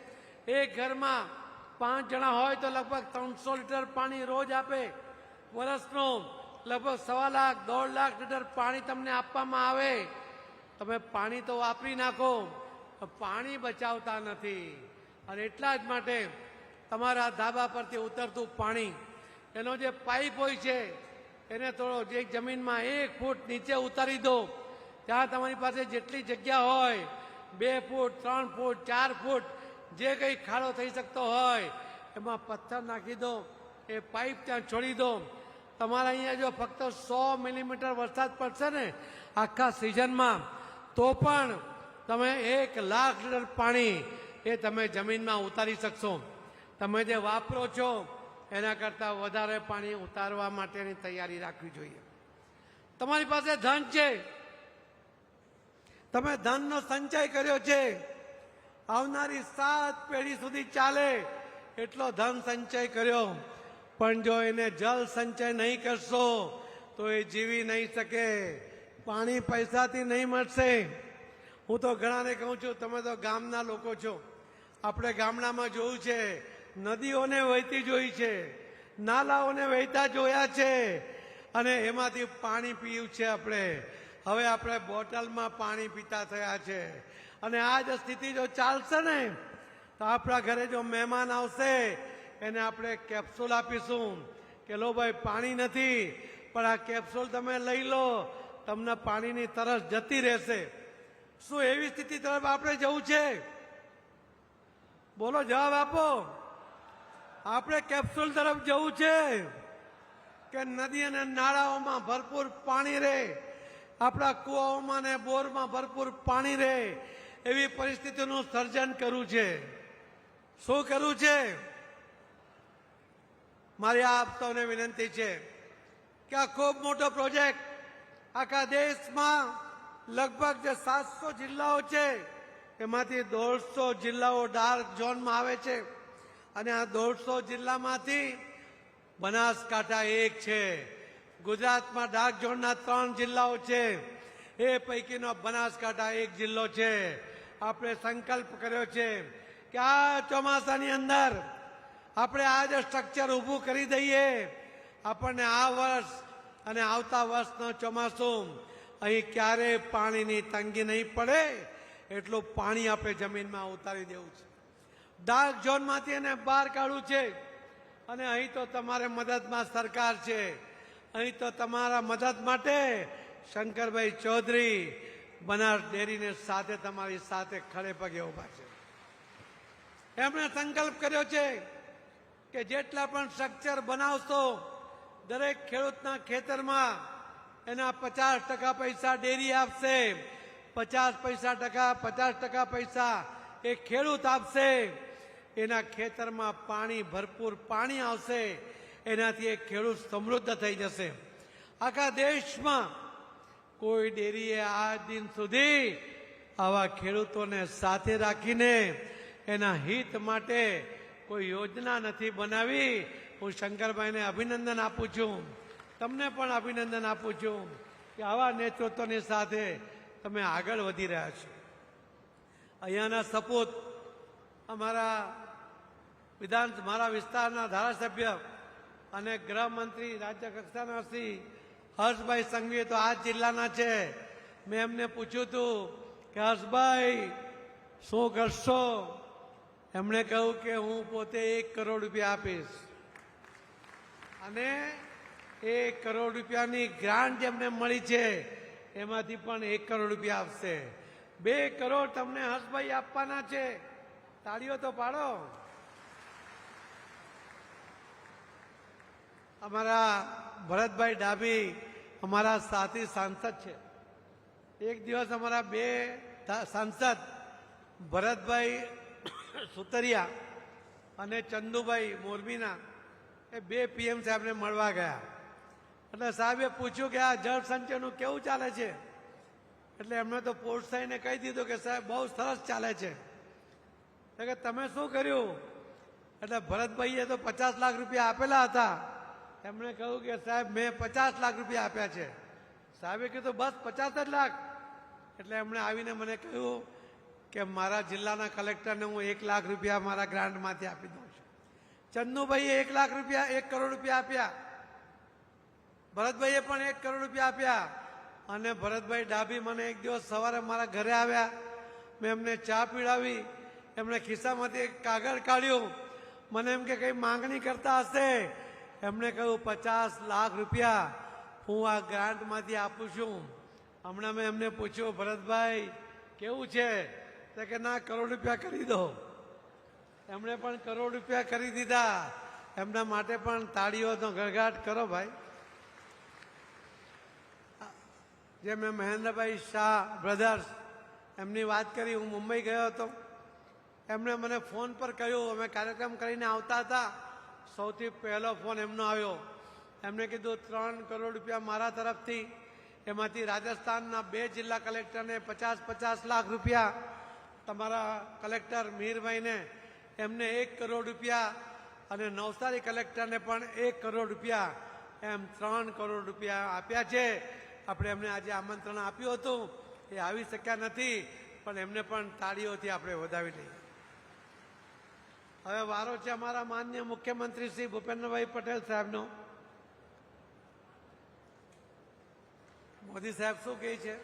એક ઘરમાં 5 જણા હોય તો લગભગ 300 લીટર પાણી રોજ આપે. વર્ષનું લગભગ 1.25 લાખ 1.5 લાખ લીટર પાણી તમને આપવામાં આવે. તમે પાણી તો વાપરી નાખો, પાણી બચાવતા નથી. અને એટલા જ માટે તમારા ધાબા પરથી ઉતરતું પાણી, એનો જે પાઇપ હોય છે એને થોડો જે જમીનમાં 1 ફૂટ નીચે ઉતારી દો. ત્યાં તમારી પાસે જેટલી જગ્યા હોય 2 ફૂટ 3 ફૂટ 4 ફૂટ જે કંઈ ખાડો થઈ શકતો હોય એમાં પથ્થર નાખી દો, એ પાઇપ ત્યાં છોડી દો. તમારા અહીંયા જો ફક્ત 100 મિલીમીટર વરસાદ પડશે ને આખા સિઝનમાં તો પણ તમે 1 લાખ લીટર પાણી એ તમે જમીનમાં ઉતારી શકશો. તમે જે વાપરો છો એના કરતાં વધારે પાણી ઉતારવા માટેની તૈયારી રાખવી જોઈએ. તમારી પાસે ધન છે, તમે ધનનો સંચય કર્યો છે, આવનારી 7 પેઢી સુધી ચાલે એટલો ધન સંચય કર્યો, પણ જો એને જલ સંચય નહીં કરશો તો એ જીવી નહીં શકે. પાણી પૈસાથી નહીં મળશે. હું તો ઘણાને કહું છું, તમે તો ગામના લોકો છો, આપણે ગામડામાં જોયું છે, નદીઓને વહેતી જોઈ છે, નાલાઓને વહેતા જોયા છે અને એમાંથી પાણી પીયું છે આપણે. હવે આપણે બોટલમાં પાણી પીતા થયા છે અને આ જ સ્થિતિ જો ચાલશે ને તો આપણા ઘરે જો મહેમાન આવશે એને આપણે કેપ્સ્યુલ આપીશું કે લો ભાઈ પાણી નથી પણ આ કેપ્સ્યુલ તમે લઈ લો, તમને પાણીની તરસ જતી રહેશે. શું એવી સ્થિતિ તરફ આપણે જવું છે? બોલો, જવાબ આપો. આપણે કેપ્સ્યુલ તરફ જવું છે કે નદી અને નાળાઓમાં ભરપૂર પાણી રહે, આપણા કુવાઓમાં ને બોરમાં ભરપૂર પાણી રહે એવી પરિસ્થિતિનું સર્જન કરવું છે. શું કરવું છે? મારી આપ સૌને વિનંતી છે કે આ ખૂબ મોટો પ્રોજેક્ટ આખા દેશમાં લગભગ જે 700 જિલ્લાઓ છે એમાંથી 150 જિલ્લાઓ ડાર્ક ઝોનમાં આવે છે અને આ 150 જિલ્લામાંથી બનાસકાંઠા એક છે. ગુજરાતમાં ડાર્ક ઝોનના 3 જિલ્લાઓ છે, એ પૈકીનો બનાસકાંઠા એક જિલ્લો છે. આપણે સંકલ્પ કર્યો છે કે આ ચોમાસાની અંદર આપણે આ જે સ્ટ્રક્ચર ઊભું કરી દઈએ, આપણને આ વર્ષ અને આવતા વર્ષનો ચોમાસું અહીં ક્યારેય પાણીની તંગી નહીં પડે એટલું પાણી આપણે જમીનમાં ઉતારી દેવું છે. ડાર્ક ઝોનમાંથી એને બહાર કાઢવું છે અને અહીં તો તમારે મદદમાં સરકાર છે. અહીં તો તમારા મદદ માટે શંકરભાઈ ચૌધરી બનાસ ડેરીને સાથે તમારી સાથે ખડે પગે ઉભા છે. એમણે સંકલ્પ કર્યો છે કે જેટલા પણ સ્ટ્રક્ચર બનાવશો દરેક ખેડૂતના ખેતરમાં એના 50% પૈસા ડેરી આપશે, 50% પૈસા એ ખેડૂત આપશે. એના ખેતરમાં પાણી ભરપૂર પાણી આવશે, એનાથી એ ખેડૂત સમૃદ્ધ થઈ જશે. આખા દેશમાં કોઈ ડેરીએ આજ દિન સુધી આવા ખેડૂતોને સાથે રાખીને એના હિત માટે કોઈ યોજના નથી બનાવી. હું શંકરભાઈને અભિનંદન આપું છું, તમને પણ અભિનંદન આપું છું કે આવા નેતૃત્વની સાથે તમે આગળ વધી રહ્યા છો. અહીંયાના સપૂત મારા વિસ્તારના ધારાસભ્ય અને ગૃહમંત્રી રાજ્ય કક્ષાના શ્રી હર્ષભાઈ સંઘવી તો આ જિલ્લાના છે. મેં એમને પૂછ્યું હતું કે હર્ષભાઈ શું કરશો? એમણે કહ્યું કે હું પોતે 1 કરોડ રૂપિયા આપીશ અને 1 કરોડ રૂપિયાની ગ્રાન્ટ જેમને મળી છે એમાંથી પણ 1 કરોડ રૂપિયા આપશે. 2 કરોડ તમને હર્ષભાઈ આપવાના છે. તાળીઓ તો પાડો. અમારા ભરતભાઈ ડાભી અમારા સાથી સાંસદ છે. એક દિવસ અમારા 2 સાંસદ ભરતભાઈ સુતરિયા અને ચંદુભાઈ મોરબીના એ 2 PM સાહેબને મળવા ગયા. એટલે સાહેબે પૂછ્યું કે આ જળ સંચયનું કેવું ચાલે છે? એટલે એમણે તો પ્રોત્સાહીને કહી દીધું કે સાહેબ બહુ સરસ ચાલે છે. એટલે કે તમે શું કર્યું? એટલે ભરતભાઈએ તો 50 લાખ રૂપિયા આપેલા હતા. એમણે કહ્યું કે સાહેબ મેં 50 લાખ રૂપિયા આપ્યા છે. સાહેબે કીધું બસ 50 જ લાખ? એટલે એમણે આવીને મને કહ્યું કે મારા જિલ્લાના કલેક્ટરને હું 1 લાખ રૂપિયા મારા ગ્રાન્ટમાંથી આપી દઉં છું. ચંદુભાઈએ 1 લાખ રૂપિયા 1 કરોડ રૂપિયા આપ્યા. ભરતભાઈએ પણ 1 કરોડ રૂપિયા આપ્યા. અને ભરતભાઈ ડાભી મને એક દિવસ સવારે મારા ઘરે આવ્યા. મેં એમને ચા પીવડાવી. એમણે ખિસ્સામાંથી એક કાગળ કાઢ્યું. મને એમ કે કંઈ માંગણી કરતા હશે. એમણે કહ્યું 50 લાખ રૂપિયા હું આ ગ્રાન્ટમાંથી આપું છું. હમણાં મેં એમને પૂછ્યું ભરતભાઈ કેવું છે? તો કે ના, કરોડ રૂપિયા કરી દો. એમણે પણ કરોડ રૂપિયા કરી દીધા. એમના માટે પણ તાળીઓનો ગળગાટ કરો ભાઈ. જે મેં મહેન્દ્રભાઈ શાહ બ્રધર્સ એમની વાત કરી, હું મુંબઈ ગયો હતો. એમણે મને ફોન પર કહ્યું, અમે કાર્યક્રમ કરીને આવતા હતા, સૌથી પહેલો ફોન એમનો આવ્યો. એમણે કીધું 3 કરોડ રૂપિયા મારા તરફથી, એમાંથી રાજસ્થાનના 2 જિલ્લા કલેક્ટરને 50 લાખ રૂપિયા, તમારા કલેક્ટર મીરભાઈને એમને 1 કરોડ રૂપિયા અને નવસારી કલેક્ટરને પણ 1 કરોડ રૂપિયા, એમ 3 કરોડ રૂપિયા આપ્યા છે. આપણે એમને આજે આમંત્રણ આપ્યું હતું, એ આવી શક્યા નથી, પણ એમને પણ તાળીઓથી આપણે વધાવી લઈએ. હવે વારો છે અમારા માનનીય મુખ્યમંત્રી શ્રી ભૂપેન્દ્રભાઈ પટેલ સાહેબનો. મોદી સાહેબ શું કહે છે?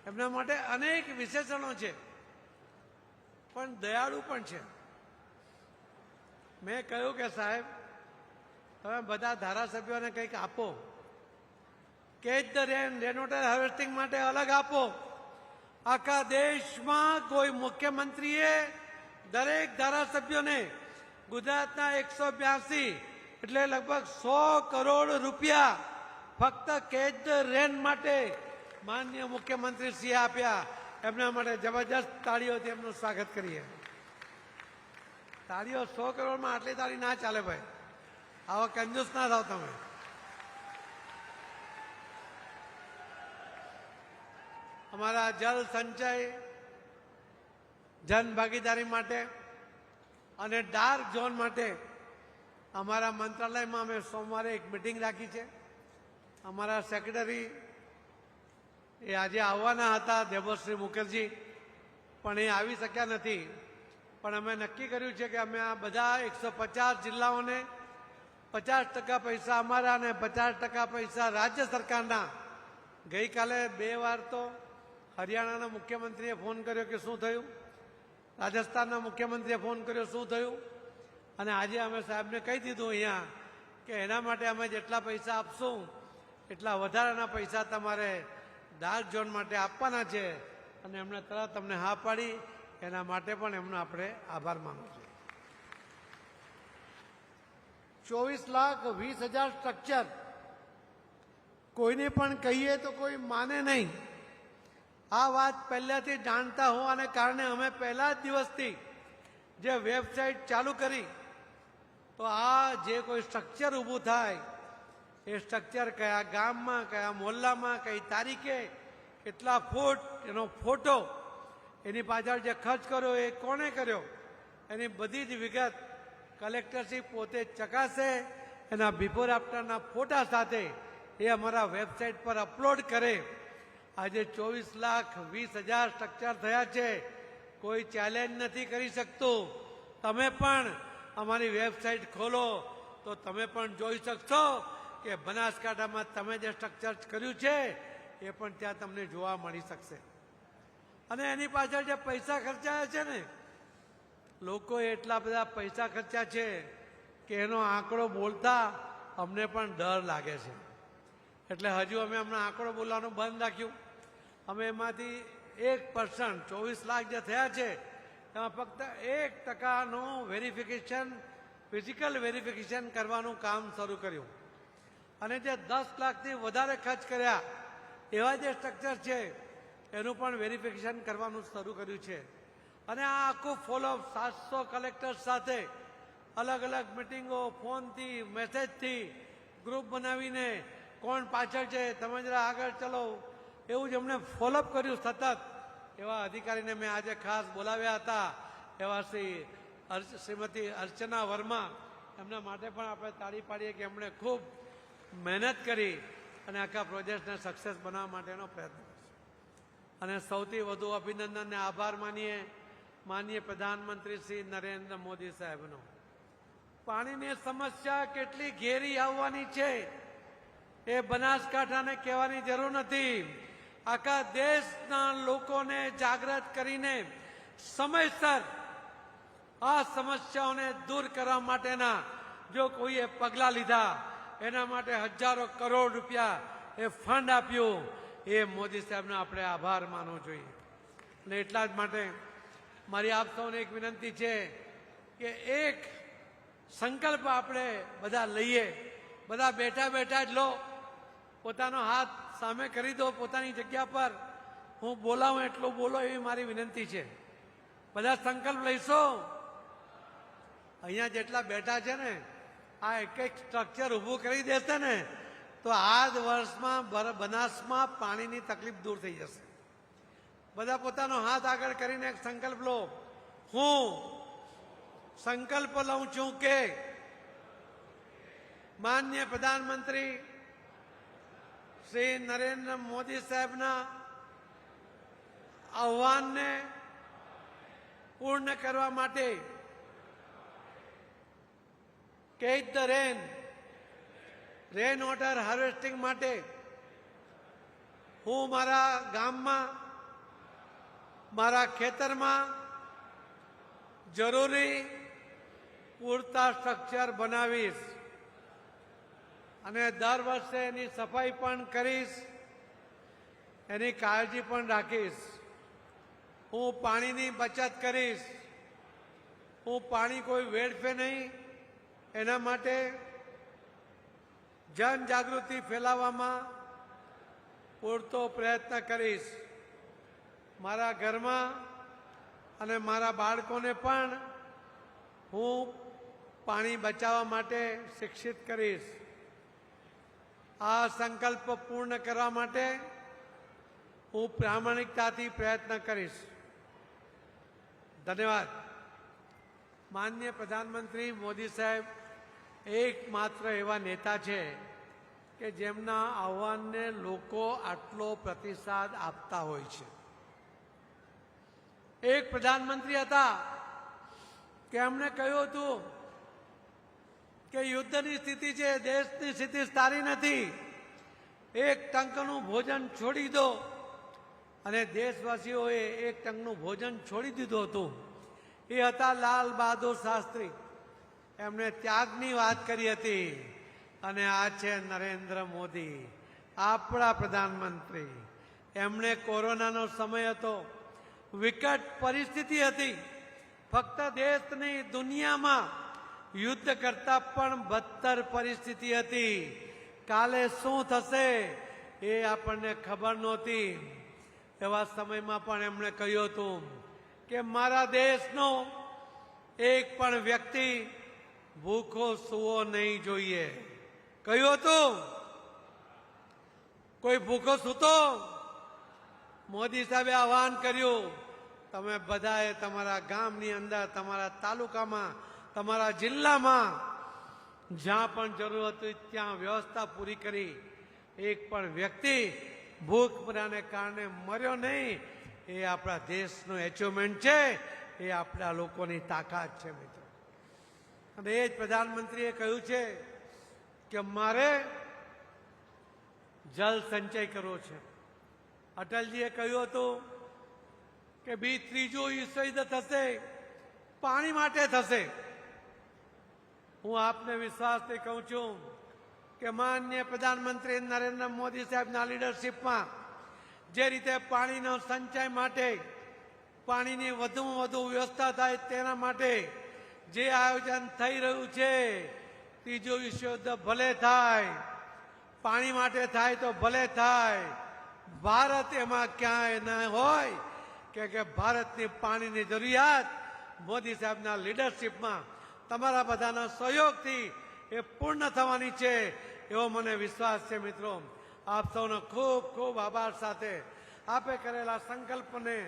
એમના માટે અનેક વિશેષણો છે, પણ દયાળુ પણ છે. મેં કહ્યું કે સાહેબ તમે બધા ધારાસભ્યોને કંઈક આપો. Catch the rain, rain water harvesting માટે અલગ આપો આખા દેશમાં કોઈ મુખ્યમંત્રીએ દરેક ધારાસભ્યોને ગુજરાતના 182 એટલે લગભગ 100 કરોડ રૂપિયા ફક્ત કેચ ધ રેન માટે માનનીય મુખ્યમંત્રી શ્રીએ આપ્યા. એમના માટે જબરજસ્ત તાળીઓથી એમનું સ્વાગત કરીએ. તાળીઓ 100 કરોડમાં આટલી તાળી ના ચાલે ભાઈ. આવા કંજૂસ ના થાવ તમે. અમારા જલ સંચય જન ભાગીદારી માટે અને ડાર્ક ઝોન માટે અમારા મંત્રાલયમાં અમે સોમવારે એક મિટિંગ રાખી છે. અમારા સેક્રેટરી એ આજે આવવાના હતા, દેવશ્રી મુખર્જી, પણ એ આવી શક્યા નથી. પણ અમે નક્કી કર્યું છે કે અમે આ બધા 150 જિલ્લાઓને 50% પૈસા અમારા અને 50% પૈસા રાજ્ય સરકારના. ગઈકાલે 2 વાર તો હરિયાણાના મુખ્યમંત્રીએ ફોન કર્યો કે શું થયું, રાજસ્થાનના મુખ્યમંત્રીએ ફોન કર્યો શું થયું, અને આજે અમે સાહેબને કહી દીધું અહીંયા કે એના માટે અમે જેટલા પૈસા આપશું એટલા વધારાના પૈસા તમારે ડાર્ક ઝોન માટે આપવાના છે. અને એમણે તરત અમને હા પાડી. એના માટે પણ એમનો આપણે આભાર માનવો જોઈએ. 24,20,000 સ્ટ્રક્ચર કોઈને પણ કહીએ તો કોઈ માને નહીં. આ વાત પહેલાથી જાણતા હોવાને કારણે અમે પહેલા જ દિવસથી જે વેબસાઇટ ચાલુ કરી, તો આ જે કોઈ સ્ટ્રક્ચર ઊભું થાય એ સ્ટ્રક્ચર કયા ગામમાં, કયા મોહલ્લામાં, કઈ તારીખે, કેટલા ફૂટ, એનો ફોટો, એની પાછળ જે ખર્ચ કર્યો એ કોણે કર્યો, એની બધી જ વિગત કલેક્ટરશ્રી પોતે ચકાસે. એના બિફોર આફ્ટરના ફોટા સાથે એ અમારા વેબસાઇટ પર અપલોડ કરે. આજે 24,20,000 સ્ટ્રક્ચર થયા છે. કોઈ ચેલેન્જ નથી કરી શકતું. તમે પણ અમારી વેબસાઇટ ખોલો તો તમે પણ જોઈ શકશો કે બનાસકાંઠામાં તમે જે સ્ટ્રક્ચર કર્યું છે એ પણ ત્યાં તમને જોવા મળી શકશે. અને એની પાછળ જે પૈસા ખર્ચાયા છે ને, લોકોએ એટલા બધા પૈસા ખર્ચ્યા છે કે એનો આંકડો બોલતા અમને પણ ડર લાગે છે. એટલે હજુ અમે હમણાં આંકડો બોલવાનું બંધ રાખ્યું. અમે એમાંથી 1% 24 લાખ જે થયા છે એમાં ફક્ત 1% વેરિફિકેશન, ફિઝિકલ વેરિફિકેશન કરવાનું કામ શરૂ કર્યું. અને જે 10 લાખથી વધારે ખર્ચ કર્યા એવા જે સ્ટ્રક્ચર છે એનું પણ વેરિફિકેશન કરવાનું શરૂ કર્યું છે. અને આ આખું ફોલોઅપ 700 કલેક્ટર્સ સાથે અલગ અલગ મિટિંગો, ફોનથી, મેસેજથી ગ્રુપ બનાવીને કોણ પાછળ છે, તમે જરા આગળ ચલો, એવું જ અમને ફોલોઅપ કર્યું સતત. એવા અધિકારીને મેં આજે ખાસ બોલાવ્યા હતા, એવા શ્રીમતી અર્ચના વર્મા. એમના માટે પણ આપણે તાળી પાડીએ કે એમણે ખૂબ મહેનત કરી અને આખા પ્રોજેક્ટને સક્સેસ બનાવવા માટેનો પ્રયત્ન કર્યો. અને સૌથી વધુ અભિનંદન અને આભાર માનીએ પ્રધાનમંત્રી શ્રી નરેન્દ્ર મોદી સાહેબનો. પાણીની સમસ્યા કેટલી ઘેરી આવવાની છે એ બનાસકાંઠાને કહેવાની જરૂર નથી. આખા દેશના લોકોને જાગૃત કરીને સમયસર આ સમસ્યાઓને દૂર કરવા માટેના જો કોઈએ પગલાં લીધા, એના માટે હજારો કરોડ રૂપિયા એ ફંડ આપ્યું, એ મોદી સાહેબનો આપણે આભાર માનવો જોઈએ. અને એટલા જ માટે મારી આપ સૌને એક વિનંતી છે કે એક સંકલ્પ આપણે બધા લઈએ. બધા બેઠા બેઠા જ લો, પોતાનો હાથ સામે કરી દો પોતાની જગ્યા પર. હું બોલાવું એટલું બોલો એવી મારી વિનંતી છે. બધા સંકલ્પ લઈશો. અહીંયા જેટલા બેઠા છે ને, આ એક એક સ્ટ્રક્ચર ઊભું કરી દેશે ને તો આ જ વર્ષમાં બનાસમાં પાણીની તકલીફ દૂર થઈ જશે. બધા પોતાનો હાથ આગળ કરીને એક સંકલ્પ લો. હું સંકલ્પ લઉં છું કે માનનીય પ્રધાનમંત્રી શ્રી નરેન્દ્ર મોદી સાહેબના આહ્વાનને પૂર્ણ કરવા માટે catch the rain water harvesting માટે હું મારા ગામમાં, મારા ખેતરમાં જરૂરી પૂરતા સ્ટ્રક્ચર બનાવીશ અને દર વર્ષે એની સફાઈ પણ કરીશ, એની કાળજી પણ રાખીશ. હું પાણીની બચત કરીશ. હું પાણી કોઈ વેડફે નહીં, એના માટે જનજાગૃતિ ફેલાવવામાં પૂરતો પ્રયત્ન કરીશ. મારા ઘરમાં અને મારા બાળકોને પણ હું પાણી બચાવવા માટે શિક્ષિત કરીશ. આ સંકલ્પ પૂર્ણ કરવા માટે હું પ્રામાણિકતાથી પ્રયત્ન કરીશ. ધન્યવાદ. માનનીય પ્રધાનમંત્રી મોદી સાહેબ એકમાત્ર એવા નેતા છે કે જેમના આહ્વાનને લોકો આટલો પ્રતિસાદ આપતા હોય છે. એક પ્રધાનમંત્રી હતા કે એમણે કહ્યું હતું કે યુદ્ધની સ્થિતિ છે, દેશની સ્થિતિ સારી નથી, એક ટંકનું ભોજન છોડી દો. અને દેશવાસીઓએ એક ટંકનું ભોજન છોડી દીધું હતું. એ હતા લાલ બહાદુર શાસ્ત્રી. એમણે ત્યાગની વાત કરી હતી. અને આ છે નરેન્દ્ર મોદી, આપણા પ્રધાનમંત્રી. એમણે કોરોનાનો સમય હતો, વિકટ પરિસ્થિતિ હતી. ફક્ત દેશ નહીં, દુનિયામાં યુદ્ધ કરતા પણ બદતર પરિસ્થિતિ હતી. કાલે શું થશે એ આપણને ખબર નહોતી. એવા સમયમાં પણ એમણે કહ્યું હતું કે મારા દેશનો એક પણ વ્યક્તિ ભૂખો સૂવો નહીં જોઈએ. કહ્યું હતું કોઈ ભૂખો સૂતો? મોદી સાહેબે આહવાન કર્યું, તમે બધાએ તમારા ગામની અંદર, તમારા તાલુકામાં, તમારા જિલ્લામાં જ્યાં પણ જરૂર હતી ત્યાં વ્યવસ્થા પૂરી કરી. એક પણ વ્યક્તિ ભૂખમરાને કારણે મર્યો નહીં. એ આપણા દેશનું એચિવમેન્ટ છે, એ આપણા લોકોની તાકાત છે મિત્રો. અને એ જ પ્રધાનમંત્રીએ કહ્યું છે કે મારે જલ સંચય કરવો છે. અટલજીએ કહ્યું હતું કે ત્રીજું વિશ્વયુદ્ધ થશે, પાણી માટે થશે. હું આપને વિશ્વાસથી કહું છું કે માનનીય પ્રધાનમંત્રી નરેન્દ્ર મોદી સાહેબના લીડરશીપમાં જે રીતે પાણીનો સંચય માટે, પાણીની વધુમાં વધુ વ્યવસ્થા થાય તેના માટે જે આયોજન થઈ રહ્યું છે, ત્રીજું વિશ્વયુદ્ધ ભલે થાય, પાણી માટે થાય તો ભલે થાય, ભારત એમાં ક્યાંય ન હોય કે ભારતની પાણીની જરૂરિયાત મોદી સાહેબના લીડરશીપમાં તમારા બધાના સહયોગથી એ પૂર્ણ થવાની છે, એવો મને વિશ્વાસ છે. મિત્રો, આપ સૌનો ખૂબ ખૂબ આભાર સાથે આપે કરેલા સંકલ્પને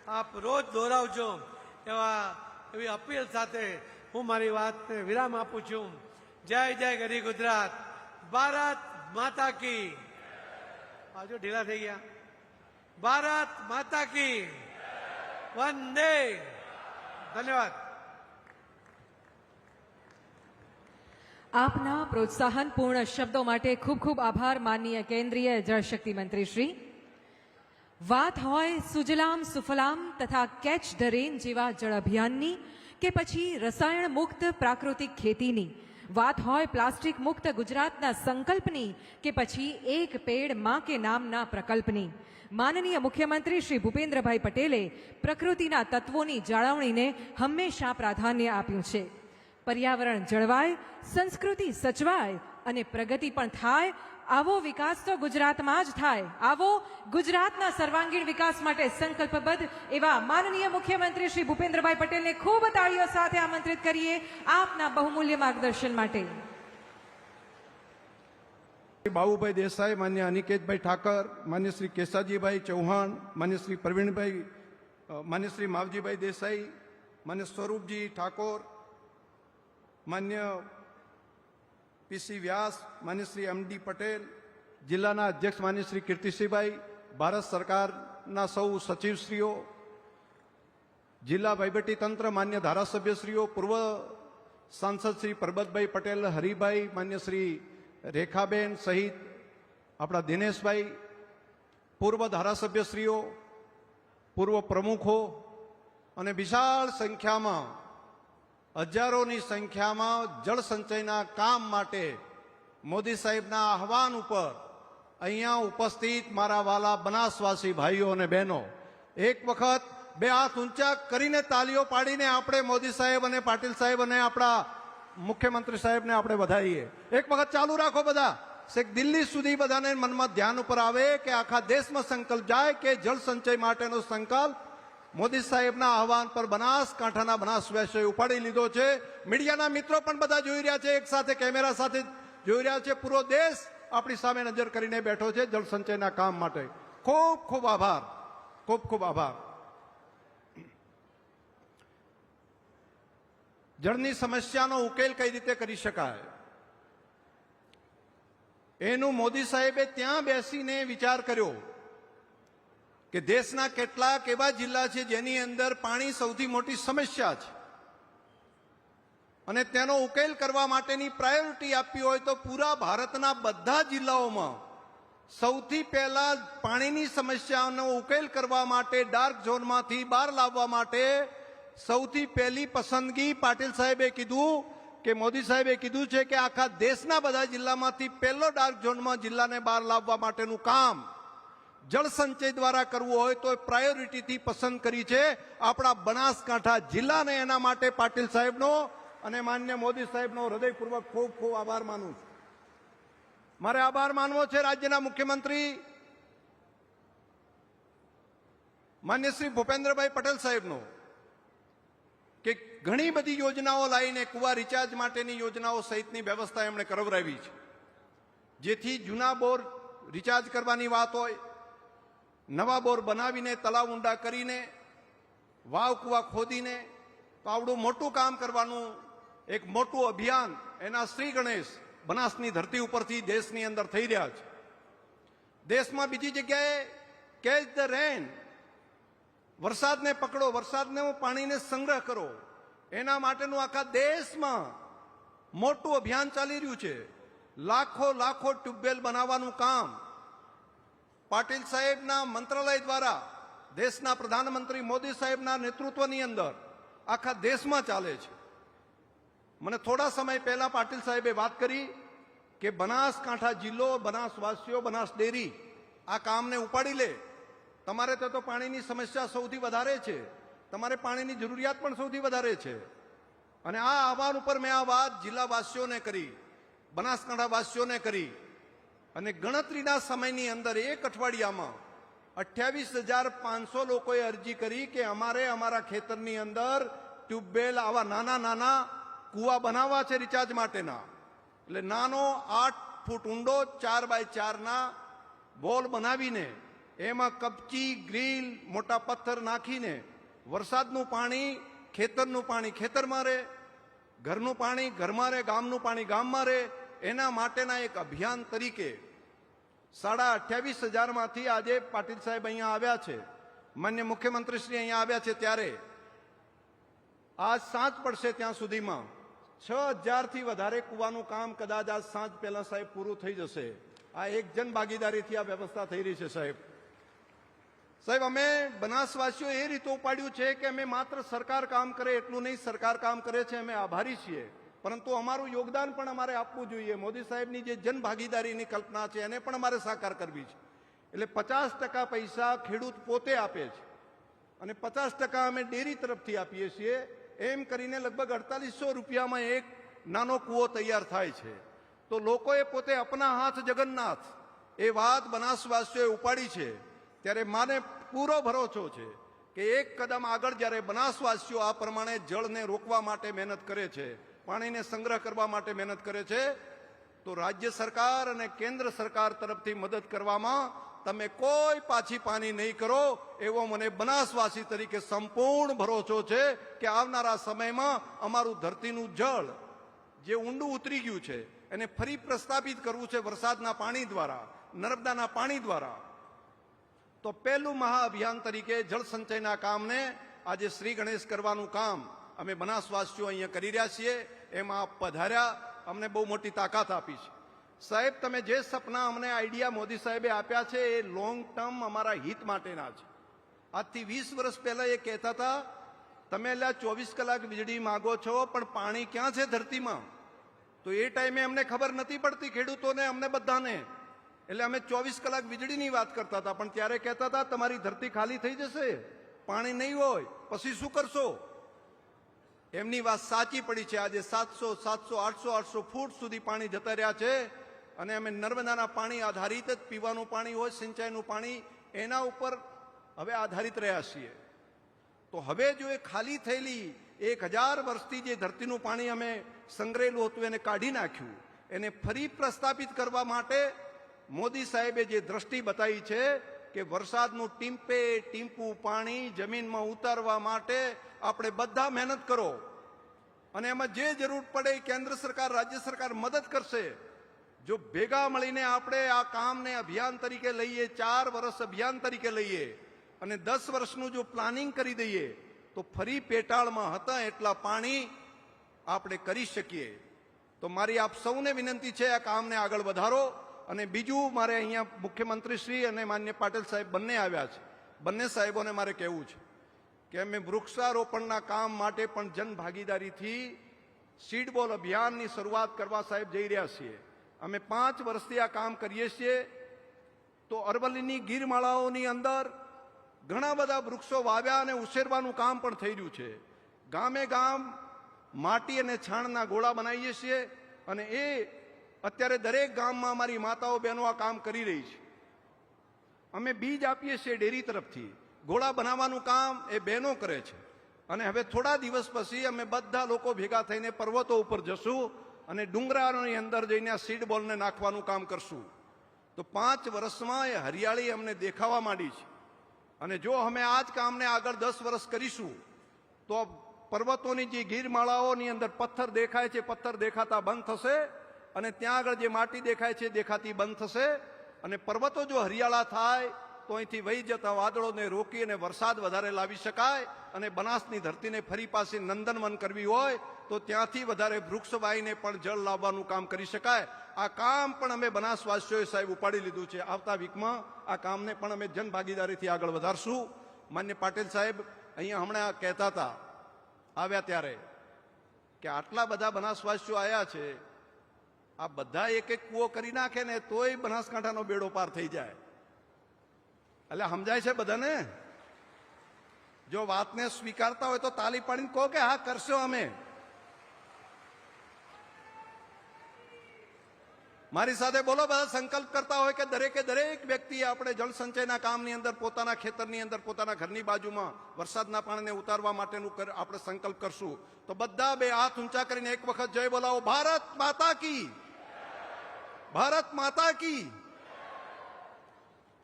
આપ રોજ દોહરાવજો, એવી અપીલ સાથે હું મારી વાતને વિરામ આપું છું. જય જય ગરી ગુજરાત. ભારત માતા કી. બાજુ ઢીલા થઈ ગયા. ભારત માતા કી. વંદે. ધન્યવાદ. આપના પ્રોત્સાહનપૂર્ણ શબ્દો માટે ખૂબ ખૂબ આભાર માનનીય કેન્દ્રીય જળશક્તિ મંત્રી શ્રી. વાત હોય સુજલામ સુફલામ તથા કેચ ધ રેન જેવા જળ અભિયાનની કે પછી રસાયણ મુક્ત પ્રાકૃતિક ખેતીની, વાત હોય પ્લાસ્ટિક મુક્ત ગુજરાતના સંકલ્પની કે પછી એક પેડ માં કે નામના પ્રકલ્પની, માનનીય મુખ્યમંત્રી શ્રી ભૂપેન્દ્રભાઈ પટેલે પ્રકૃતિના તત્વોની જાળવણીને હંમેશા પ્રાધાન્ય આપ્યું છે. પર્યાવરણ જળવાય, સંસ્કૃતિ સચવાય અને પ્રગતિ પણ થાય. આવો વિકાસ તો ગુજરાતમાં જ થાય. આવો ગુજરાતના સર્વાંગીણ વિકાસ માટે સંકલ્પબદ્ધ એવા માનનીય મુખ્યમંત્રી શ્રી ભૂપેન્દ્રભાઈ પટેલને ખૂબ તાળીઓ સાથે આમંત્રિત કરીએ આપના બહુમૂલ્ય માર્ગદર્શન માટે. બાબુભાઈ દેસાઈ, માન્ય અનિકેતભાઈ ઠાકર, માન્ય શ્રી કેસાજીભાઈ ચૌહાણ, માન્ય શ્રી પ્રવીણભાઈ, માન્ય શ્રી માવજીભાઈ દેસાઈ, માન્ય સ્વરૂપજી ઠાકોર, માન્ય પીસી વ્યાસ, માન્ય શ્રી એમડી પટેલ, જિલ્લાના અધ્યક્ષ માન્ય શ્રી કીર્તિસિંહભાઈ, ભારત સરકારના સૌ સચિવશ્રીઓ, જિલ્લા વહીવટીતંત્ર, માન્ય ધારાસભ્યશ્રીઓ, પૂર્વ સાંસદ શ્રી પરબતભાઈ પટેલ, હરિભાઈ, માન્ય શ્રી રેખાબેન સહિત આપણા દિનેશભાઈ, પૂર્વ ધારાસભ્યશ્રીઓ, પૂર્વ પ્રમુખો અને વિશાળ સંખ્યામાં, હજારોની સંખ્યામાં જળ સંચયના કામ માટે મોદી સાહેબના આહવાન ઉપર અહીંયા ઉપસ્થિત મારા વાલા બનાસવાસી ભાઈઓ અને બહેનો, એક વખત બે હાથ ઊંચા કરીને તાલીઓ પાડીને આપણે મોદી સાહેબ અને પાટીલ સાહેબ અને આપણા મુખ્યમંત્રી સાહેબને આપણે વધારીએ. એક વખત ચાલુ રાખો બધા. છેક દિલ્હી સુધી બધાને મનમાં ધ્યાન ઉપર આવે કે આખા દેશમાં સંકલ્પ જાય કે જળ સંચય માટેનો સંકલ્પ મોદી સાહેબના આહવાન પર બનાસકાંઠાના બનાસવાસીઓએ ઉપાડી લીધો છે. મીડિયાના મિત્રો પણ બધા જોઈ રહ્યા છે, એક સાથે કેમેરા સાથે જોઈ રહ્યા છે. પૂરો દેશ આપણી સામે નજર કરીને બેઠો છે જળ સંચયના કામ માટે. ખૂબ ખૂબ આભાર, ખૂબ ખૂબ આભાર. જળની સમસ્યાનો ઉકેલ કઈ રીતે કરી શકાય એનું મોદી સાહેબે ત્યાં બેસીને વિચાર કર્યો કે દેશના કેટલાક એવા જિલ્લા છે જેની અંદર પાણી સૌથી મોટી સમસ્યા છે અને તેનો ઉકેલ કરવા માટેની પ્રાયોરિટી આપવી હોય તો પૂરા ભારતના બધા જિલ્લાઓમાં સૌથી પહેલા પાણીની સમસ્યાનો ઉકેલ કરવા માટે ડાર્ક ઝોનમાંથી બહાર લાવવા માટે સૌથી પહેલી પસંદગી પાટીલ સાહેબે કીધું કે મોદી સાહેબે કીધું છે કે આખા દેશના બધા જિલ્લામાંથી પહેલો ડાર્ક ઝોનમાં જિલ્લાને બહાર લાવવા માટેનું કામ જળ સંચય દ્વારા કરવું હોય તો પ્રાયોરિટીથી પસંદ કરી છે આપણા બનાસકાંઠા જિલ્લાને. એના માટે પાટીલ સાહેબનો અને માન્ય મોદી સાહેબનો હૃદયપૂર્વક ખૂબ ખૂબ આભાર માનું છું. મારે આભાર માનવો છે રાજ્યના મુખ્યમંત્રી માન્ય શ્રી ભૂપેન્દ્રભાઈ પટેલ સાહેબનો કે ઘણી બધી યોજનાઓ લાવીને કુવા રિચાર્જ માટેની યોજનાઓ સહિતની વ્યવસ્થા એમણે કરાવરાવી છે, જેથી જૂના બોર રિચાર્જ કરવાની વાત હોય, નવા બોર બનાવીને તળાવ ઊંડા કરીને વાવ કુવા ખોદીને તો આવડું મોટું કામ કરવાનું એક મોટું અભિયાન એના શ્રી ગણેશ બનાસની ધરતી ઉપરથી દેશની અંદર થઈ રહ્યા છે. દેશમાં બીજી જગ્યાએ કેચ ધ રેન, વરસાદને પકડો, વરસાદને પાણીને સંગ્રહ કરો, એના માટેનું આખા દેશમાં મોટું અભિયાન ચાલી રહ્યું છે. લાખો લાખો ટ્યુબવેલ બનાવવાનું કામ પાટીલ સાહેબના મંત્રાલય દ્વારા દેશના પ્રધાનમંત્રી મોદી સાહેબના નેતૃત્વની અંદર આખા દેશમાં ચાલે છે. મને થોડા સમય પહેલા પાટીલ સાહેબે વાત કરી કે બનાસકાંઠા જિલ્લો, બનાસવાસીઓ, બનાસ ડેરી આ કામને ઉપાડી લે. તમારે તો પાણીની સમસ્યા સૌથી વધારે છે, તમારે પાણીની જરૂરિયાત પણ સૌથી વધારે છે. અને આ આહવાન ઉપર મેં આ વાત જિલ્લાવાસીઓને કરી, બનાસકાંઠાવાસીઓને કરી અને ગણતરીના સમયની અંદર એક અઠવાડિયામાં 28,500 લોકોએ અરજી કરી કે અમારે અમારા ખેતરની અંદર ટ્યુબવેલ આવા નાના નાના કૂવા બનાવવા છે રિચાર્જ માટેના. એટલે નાનો 8 ફૂટ ઊંડો 4x4ના બોલ બનાવીને એમાં કપચી, ગ્રીલ, મોટા પથ્થર નાખીને વરસાદનું પાણી ખેતરનું પાણી ખેતરમાં રહે, ઘરનું પાણી ઘરમાં રહે, ગામનું પાણી ગામમાં રહે. એના માટેના એક અભિયાન તરીકે 28,500માંથી આજે પાટીલ સાહેબ અહીંયા આવ્યા છે, માન્ય મુખ્યમંત્રીશ્રી અહીંયા આવ્યા છે, ત્યારે આજ સાંજ પડશે ત્યાં સુધીમાં 6,000થી વધારે કૂવાનું કામ કદાચ આજ સાંજ પહેલા સાહેબ પૂરું થઈ જશે. આ એક જન ભાગીદારીથી આ વ્યવસ્થા થઈ રહી છે. સાહેબ અમે બનાસવાસીઓ એ રીતે ઉપાડ્યું છે કે અમે માત્ર સરકાર કામ કરે એટલું નહીં, સરકાર કામ કરે છે અમે આભારી છીએ, પરંતુ અમારું યોગદાન પણ અમારે આપવું જોઈએ. મોદી સાહેબની જે જન ભાગીદારીની કલ્પના છે એને પણ અમારે સાકાર કરવી છે. એટલે 50% પૈસા ખેડૂત પોતે આપે છે અને 50% અમે ડેરી તરફથી આપીએ છીએ. એમ કરીને લગભગ 4800 રૂપિયામાં એક નાનો કૂવો તૈયાર થાય છે. તો લોકોએ પોતે અપના હાથ જગન્નાથ એ વાત બનાસવાસીઓએ ઉપાડી છે. ત્યારે માને પૂરો ભરોસો છે કે એક કદમ આગળ જ્યારે બનાસવાસીઓ આ પ્રમાણે જળને રોકવા માટે મહેનત કરે છે, પાણીને સંગ્રહ કરવા માટે મહેનત કરે છે, તો રાજ્ય સરકાર અને કેન્દ્ર સરકાર તરફથી મદદ કરવામાં તમે કોઈ પાછી પાની નહીં કરો એવો મને બનાસવાસી તરીકે સંપૂર્ણ ભરોસો છે કે આવનારા સમયમાં અમારું ધરતીનું જળ જે ઊંડું ઉતરી ગયું છે એને ફરી પ્રસ્થાપિત કરવું છે વરસાદના પાણી દ્વારા, નર્મદાના પાણી દ્વારા. તો પહેલું મહાઅભિયાન તરીકે જળ સંચયના કામને આજે શ્રી ગણેશ કરવાનું કામ અમે બનાસવાસીઓ અહીંયા કરી રહ્યા છીએ. એમાં આપ પધાર્યા, અમને બહુ મોટી તાકાત આપી છે. સાહેબ, તમે જે સપના અમને આઈડિયા મોદી સાહેબે આપ્યા છે એ લોંગ ટર્મ અમારા હિત માટેના છે. આજથી 20 વર્ષ પહેલા એ કહેતા હતા તમે એટલે 24 કલાક વીજળી માગો છો પણ પાણી ક્યાં છે ધરતીમાં? તો એ ટાઈમે અમને ખબર નથી પડતી, ખેડૂતોને, અમને બધાને. એટલે અમે 24 કલાક વીજળીની વાત કરતા હતા, પણ ત્યારે કહેતા હતા તમારી ધરતી ખાલી થઈ જશે, પાણી નહીં હોય પછી શું કરશો? એમની વાત સાચી પડી છે. આજે 700, 700, 800, 800 ફૂટ સુધી પાણી જતા રહ્યા છે અને અમે નર્મદાના પાણી આધારિત જ પીવાનું પાણી હોય, સિંચાઈનું પાણી, એના ઉપર હવે આધારિત રહ્યા છીએ. તો હવે જો એ ખાલી થયેલી 1000 વર્ષથી જે ધરતીનું પાણી અમે સંગ્રહેલું હતું એને કાઢી નાખ્યું, એને ફરી પ્રસ્થાપિત કરવા માટે મોદી સાહેબે જે દ્રષ્ટિ બતાવી છે કે વરસાદનું ટીમ્પે ટીમ્પું પાણી જમીનમાં ઉતારવા માટે આપણે બધા મહેનત કરો અને એમાં જે જરૂર પડે કેન્દ્ર સરકાર, રાજ્ય સરકાર મદદ કરશે. જો ભેગા મળીને આપણે આ કામને અભિયાન તરીકે લઈએ, 4 વર્ષ અભિયાન તરીકે લઈએ અને 10 વર્ષનું જો પ્લાનિંગ કરી દઈએ તો ફરી પેટાળમાં હતા એટલા પાણી આપણે કરી શકીએ. તો મારી આપ સૌને વિનંતી છે, આ કામને આગળ વધારો. અને બીજું મારે અહીંયા મુખ્યમંત્રી શ્રી અને માન્ય પાટીલ સાહેબ બંને આવ્યા છે. બંને સાહેબોને મારે કહેવું છે કે અમે વૃક્ષારોપણના કામ માટે પણ જનભાગીદારીથી સીડબોલ અભિયાનની શરૂઆત કરવા સાહેબ જઈ રહ્યા છીએ. અમે 5 વર્ષથી આ કામ કરીએ છીએ. તો અરવલ્લીની ગીરમાળાઓની અંદર ઘણા બધા વૃક્ષો વાવ્યા અને ઉછેરવાનું કામ પણ થઈ રહ્યું છે. ગામે ગામ માટી અને છાણના ગોળા બનાવીએ છીએ અને એ અત્યારે દરેક ગામમાં અમારી માતાઓ બહેનો આ કામ કરી રહી છે. અમે બીજ આપીએ છીએ ડેરી તરફથી, ગોળા બનાવવાનું કામ એ બહેનો કરે છે. અને હવે થોડા દિવસ પછી અમે બધા લોકો ભેગા થઈને પર્વતો ઉપર જશું અને ડુંગરાની અંદર જઈને આ સીડ બોલને નાખવાનું કામ કરશું. તો 5 વર્ષમાં એ હરિયાળી અમને દેખાવા માંડી છે. અને જો અમે આ જ કામને આગળ 10 વર્ષ કરીશું તો પર્વતોની જે ગીરમાળાઓની અંદર પથ્થર દેખાય છે, પથ્થર દેખાતા બંધ થશે અને ત્યાં આગળ જે માટી દેખાય છે દેખાતી બંધ થશે. અને પર્વતો જો હરિયાળા થાય તો અહીંથી વહી જતા વાદળોને રોકી અને વરસાદ વધારે લાવી શકાય. અને બનાસની ધરતીને ફરી પાછી નંદનવન કરવી હોય તો ત્યાંથી વધારે વૃક્ષ વાવીને પણ જળ લાવવાનું કામ કરી શકાય. આ કામ પણ અમે બનાસવાસીઓએ સાહેબ ઉપાડી લીધું છે. આવતા વીકમાં આ કામને પણ અમે જનભાગીદારીથી આગળ વધારશું. માન્ય પાટીલ સાહેબ અહીંયા હમણાં કહેતા હતા આવ્યા ત્યારે કે આટલા બધા બનાસવાસીઓ આવ્યા છે, આ બધા એક એક કૂવો કરી નાખે ને તોય બનાસકાંઠાનો બેડો પાર થઈ જાય. એટલે સમજાય છે બધાને? જો વાતને સ્વીકારતા હોય તો તાલી પાડીને કહો કે હા કરશો અમે. મારી સાથે બોલો, બધા સંકલ્પ કરતા હોય કે દરેકે દરેક વ્યક્તિ આપણે જળ સંચયના કામની અંદર પોતાના ખેતરની અંદર પોતાના ઘરની બાજુમાં વરસાદના પાણીને ઉતારવા માટેનું આપણે સંકલ્પ કરશું. તો બધા 2 હાથ ઊંચા કરીને એક વખત જય બોલાવો. ભારત માતા કી, ભારત માતા કી.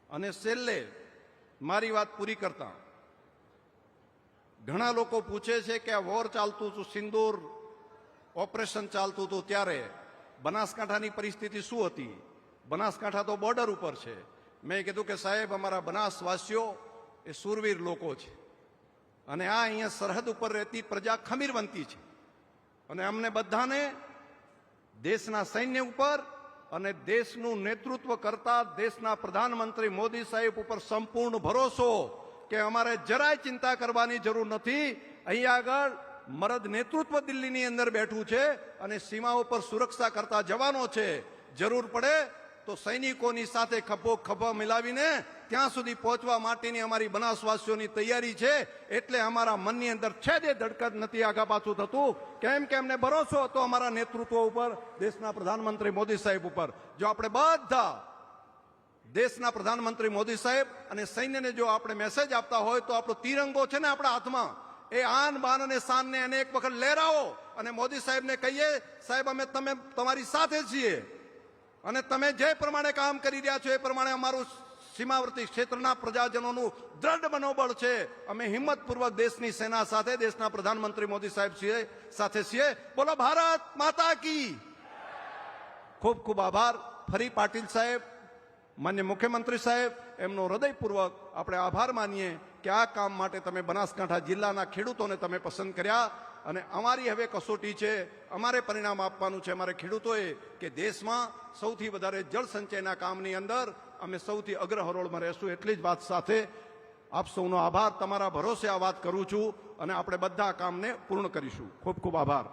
અને છેલ્લે મારી વાત પૂરી કરતા ઘણા લોકો પૂછે છે કે આ વોર ચાલતું હતું, સિંદૂર ઓપરેશન ચાલતું હતું ત્યારે બનાસકાંઠાની પરિસ્થિતિ શું હતી? બનાસકાંઠા તો બોર્ડર ઉપર છે. મેં કીધું કે સાહેબ અમારા બનાસવાસીઓ એ સુરવીર લોકો છે અને આ અહીંયા સરહદ ઉપર રહેતી પ્રજા ખમીરવંતી છે. અને અમને બધાને દેશના સૈન્ય ઉપર અને દેશનું નેતૃત્વ કરતા દેશના પ્રધાનમંત્રી મોદી સાહેબ ઉપર સંપૂર્ણ ભરોસો કે અમારે જરાય ચિંતા કરવાની જરૂર નથી. અહીંયા આગળ મરદ નેતૃત્વ દિલ્હીની અંદર બેઠું છે અને સીમાઓ પર સુરક્ષા કરતા જવાનો છે. જરૂર પડે તો સૈનિકોની સાથે ખભો મિલાવીને ત્યાં સુધી પહોંચવા માટેની અમારી બનાસવાસીઓની તૈયારી છે. એટલે અમારા મનની અંદર છેદે ધડકત નથી આગા પાછું થતું. કેમ કે અમને ભરોસો હતો અમારા નેતૃત્વ ઉપર, દેશના પ્રધાનમંત્રી મોદી સાહેબ ઉપર. જો આપણે બધા દેશના પ્રધાનમંત્રી મોદી સાહેબ અને સૈન્યને જો આપણે મેસેજ આપતા હોય તો આપણો તિરંગો છે ને આપણા હાથમાં, એ આન બાન અને શાનને એને એક વખત લહેરાવો અને મોદી સાહેબને કહીએ સાહેબ અમે તમારી સાથે છીએ અને તમે જે પ્રમાણે કામ કરી રહ્યા છો એ પ્રમાણે અમારું સીમાવર્તી ક્ષેત્રના પ્રજાજનોનું દ્રઢ મનોબળ છે. અમે હિંમતપૂર્વક દેશની સેના સાથે, દેશના પ્રધાનમંત્રી મોદી સાહેબ સાથે છીએ. બોલો ભારત માતા કી. ખૂબ ખૂબ આભાર. ફરી પાટીલ સાહેબ, માન્ય મુખ્યમંત્રી સાહેબ, એમનો હૃદયપૂર્વક આપણે આભાર માનીએ કે આ કામ માટે તમે બનાસકાંઠા જિલ્લાના ખેડૂતોને તમે પસંદ કર્યા. અને અમારી હવે કસોટી છે, અમારે પરિણામ આપવાનું છે અમારે ખેડૂતોએ કે દેશમાં સૌથી વધારે જળ સંચયના કામની અંદર અમે સૌથી અગ્રહરોળમાં રહેશું. એટલી જ વાત સાથે આપ સૌનો આભાર. તમારા ભરોસે આ વાત કરું છું અને આપણે બધા કામને પૂર્ણ કરીશું. ખૂબ ખૂબ આભાર.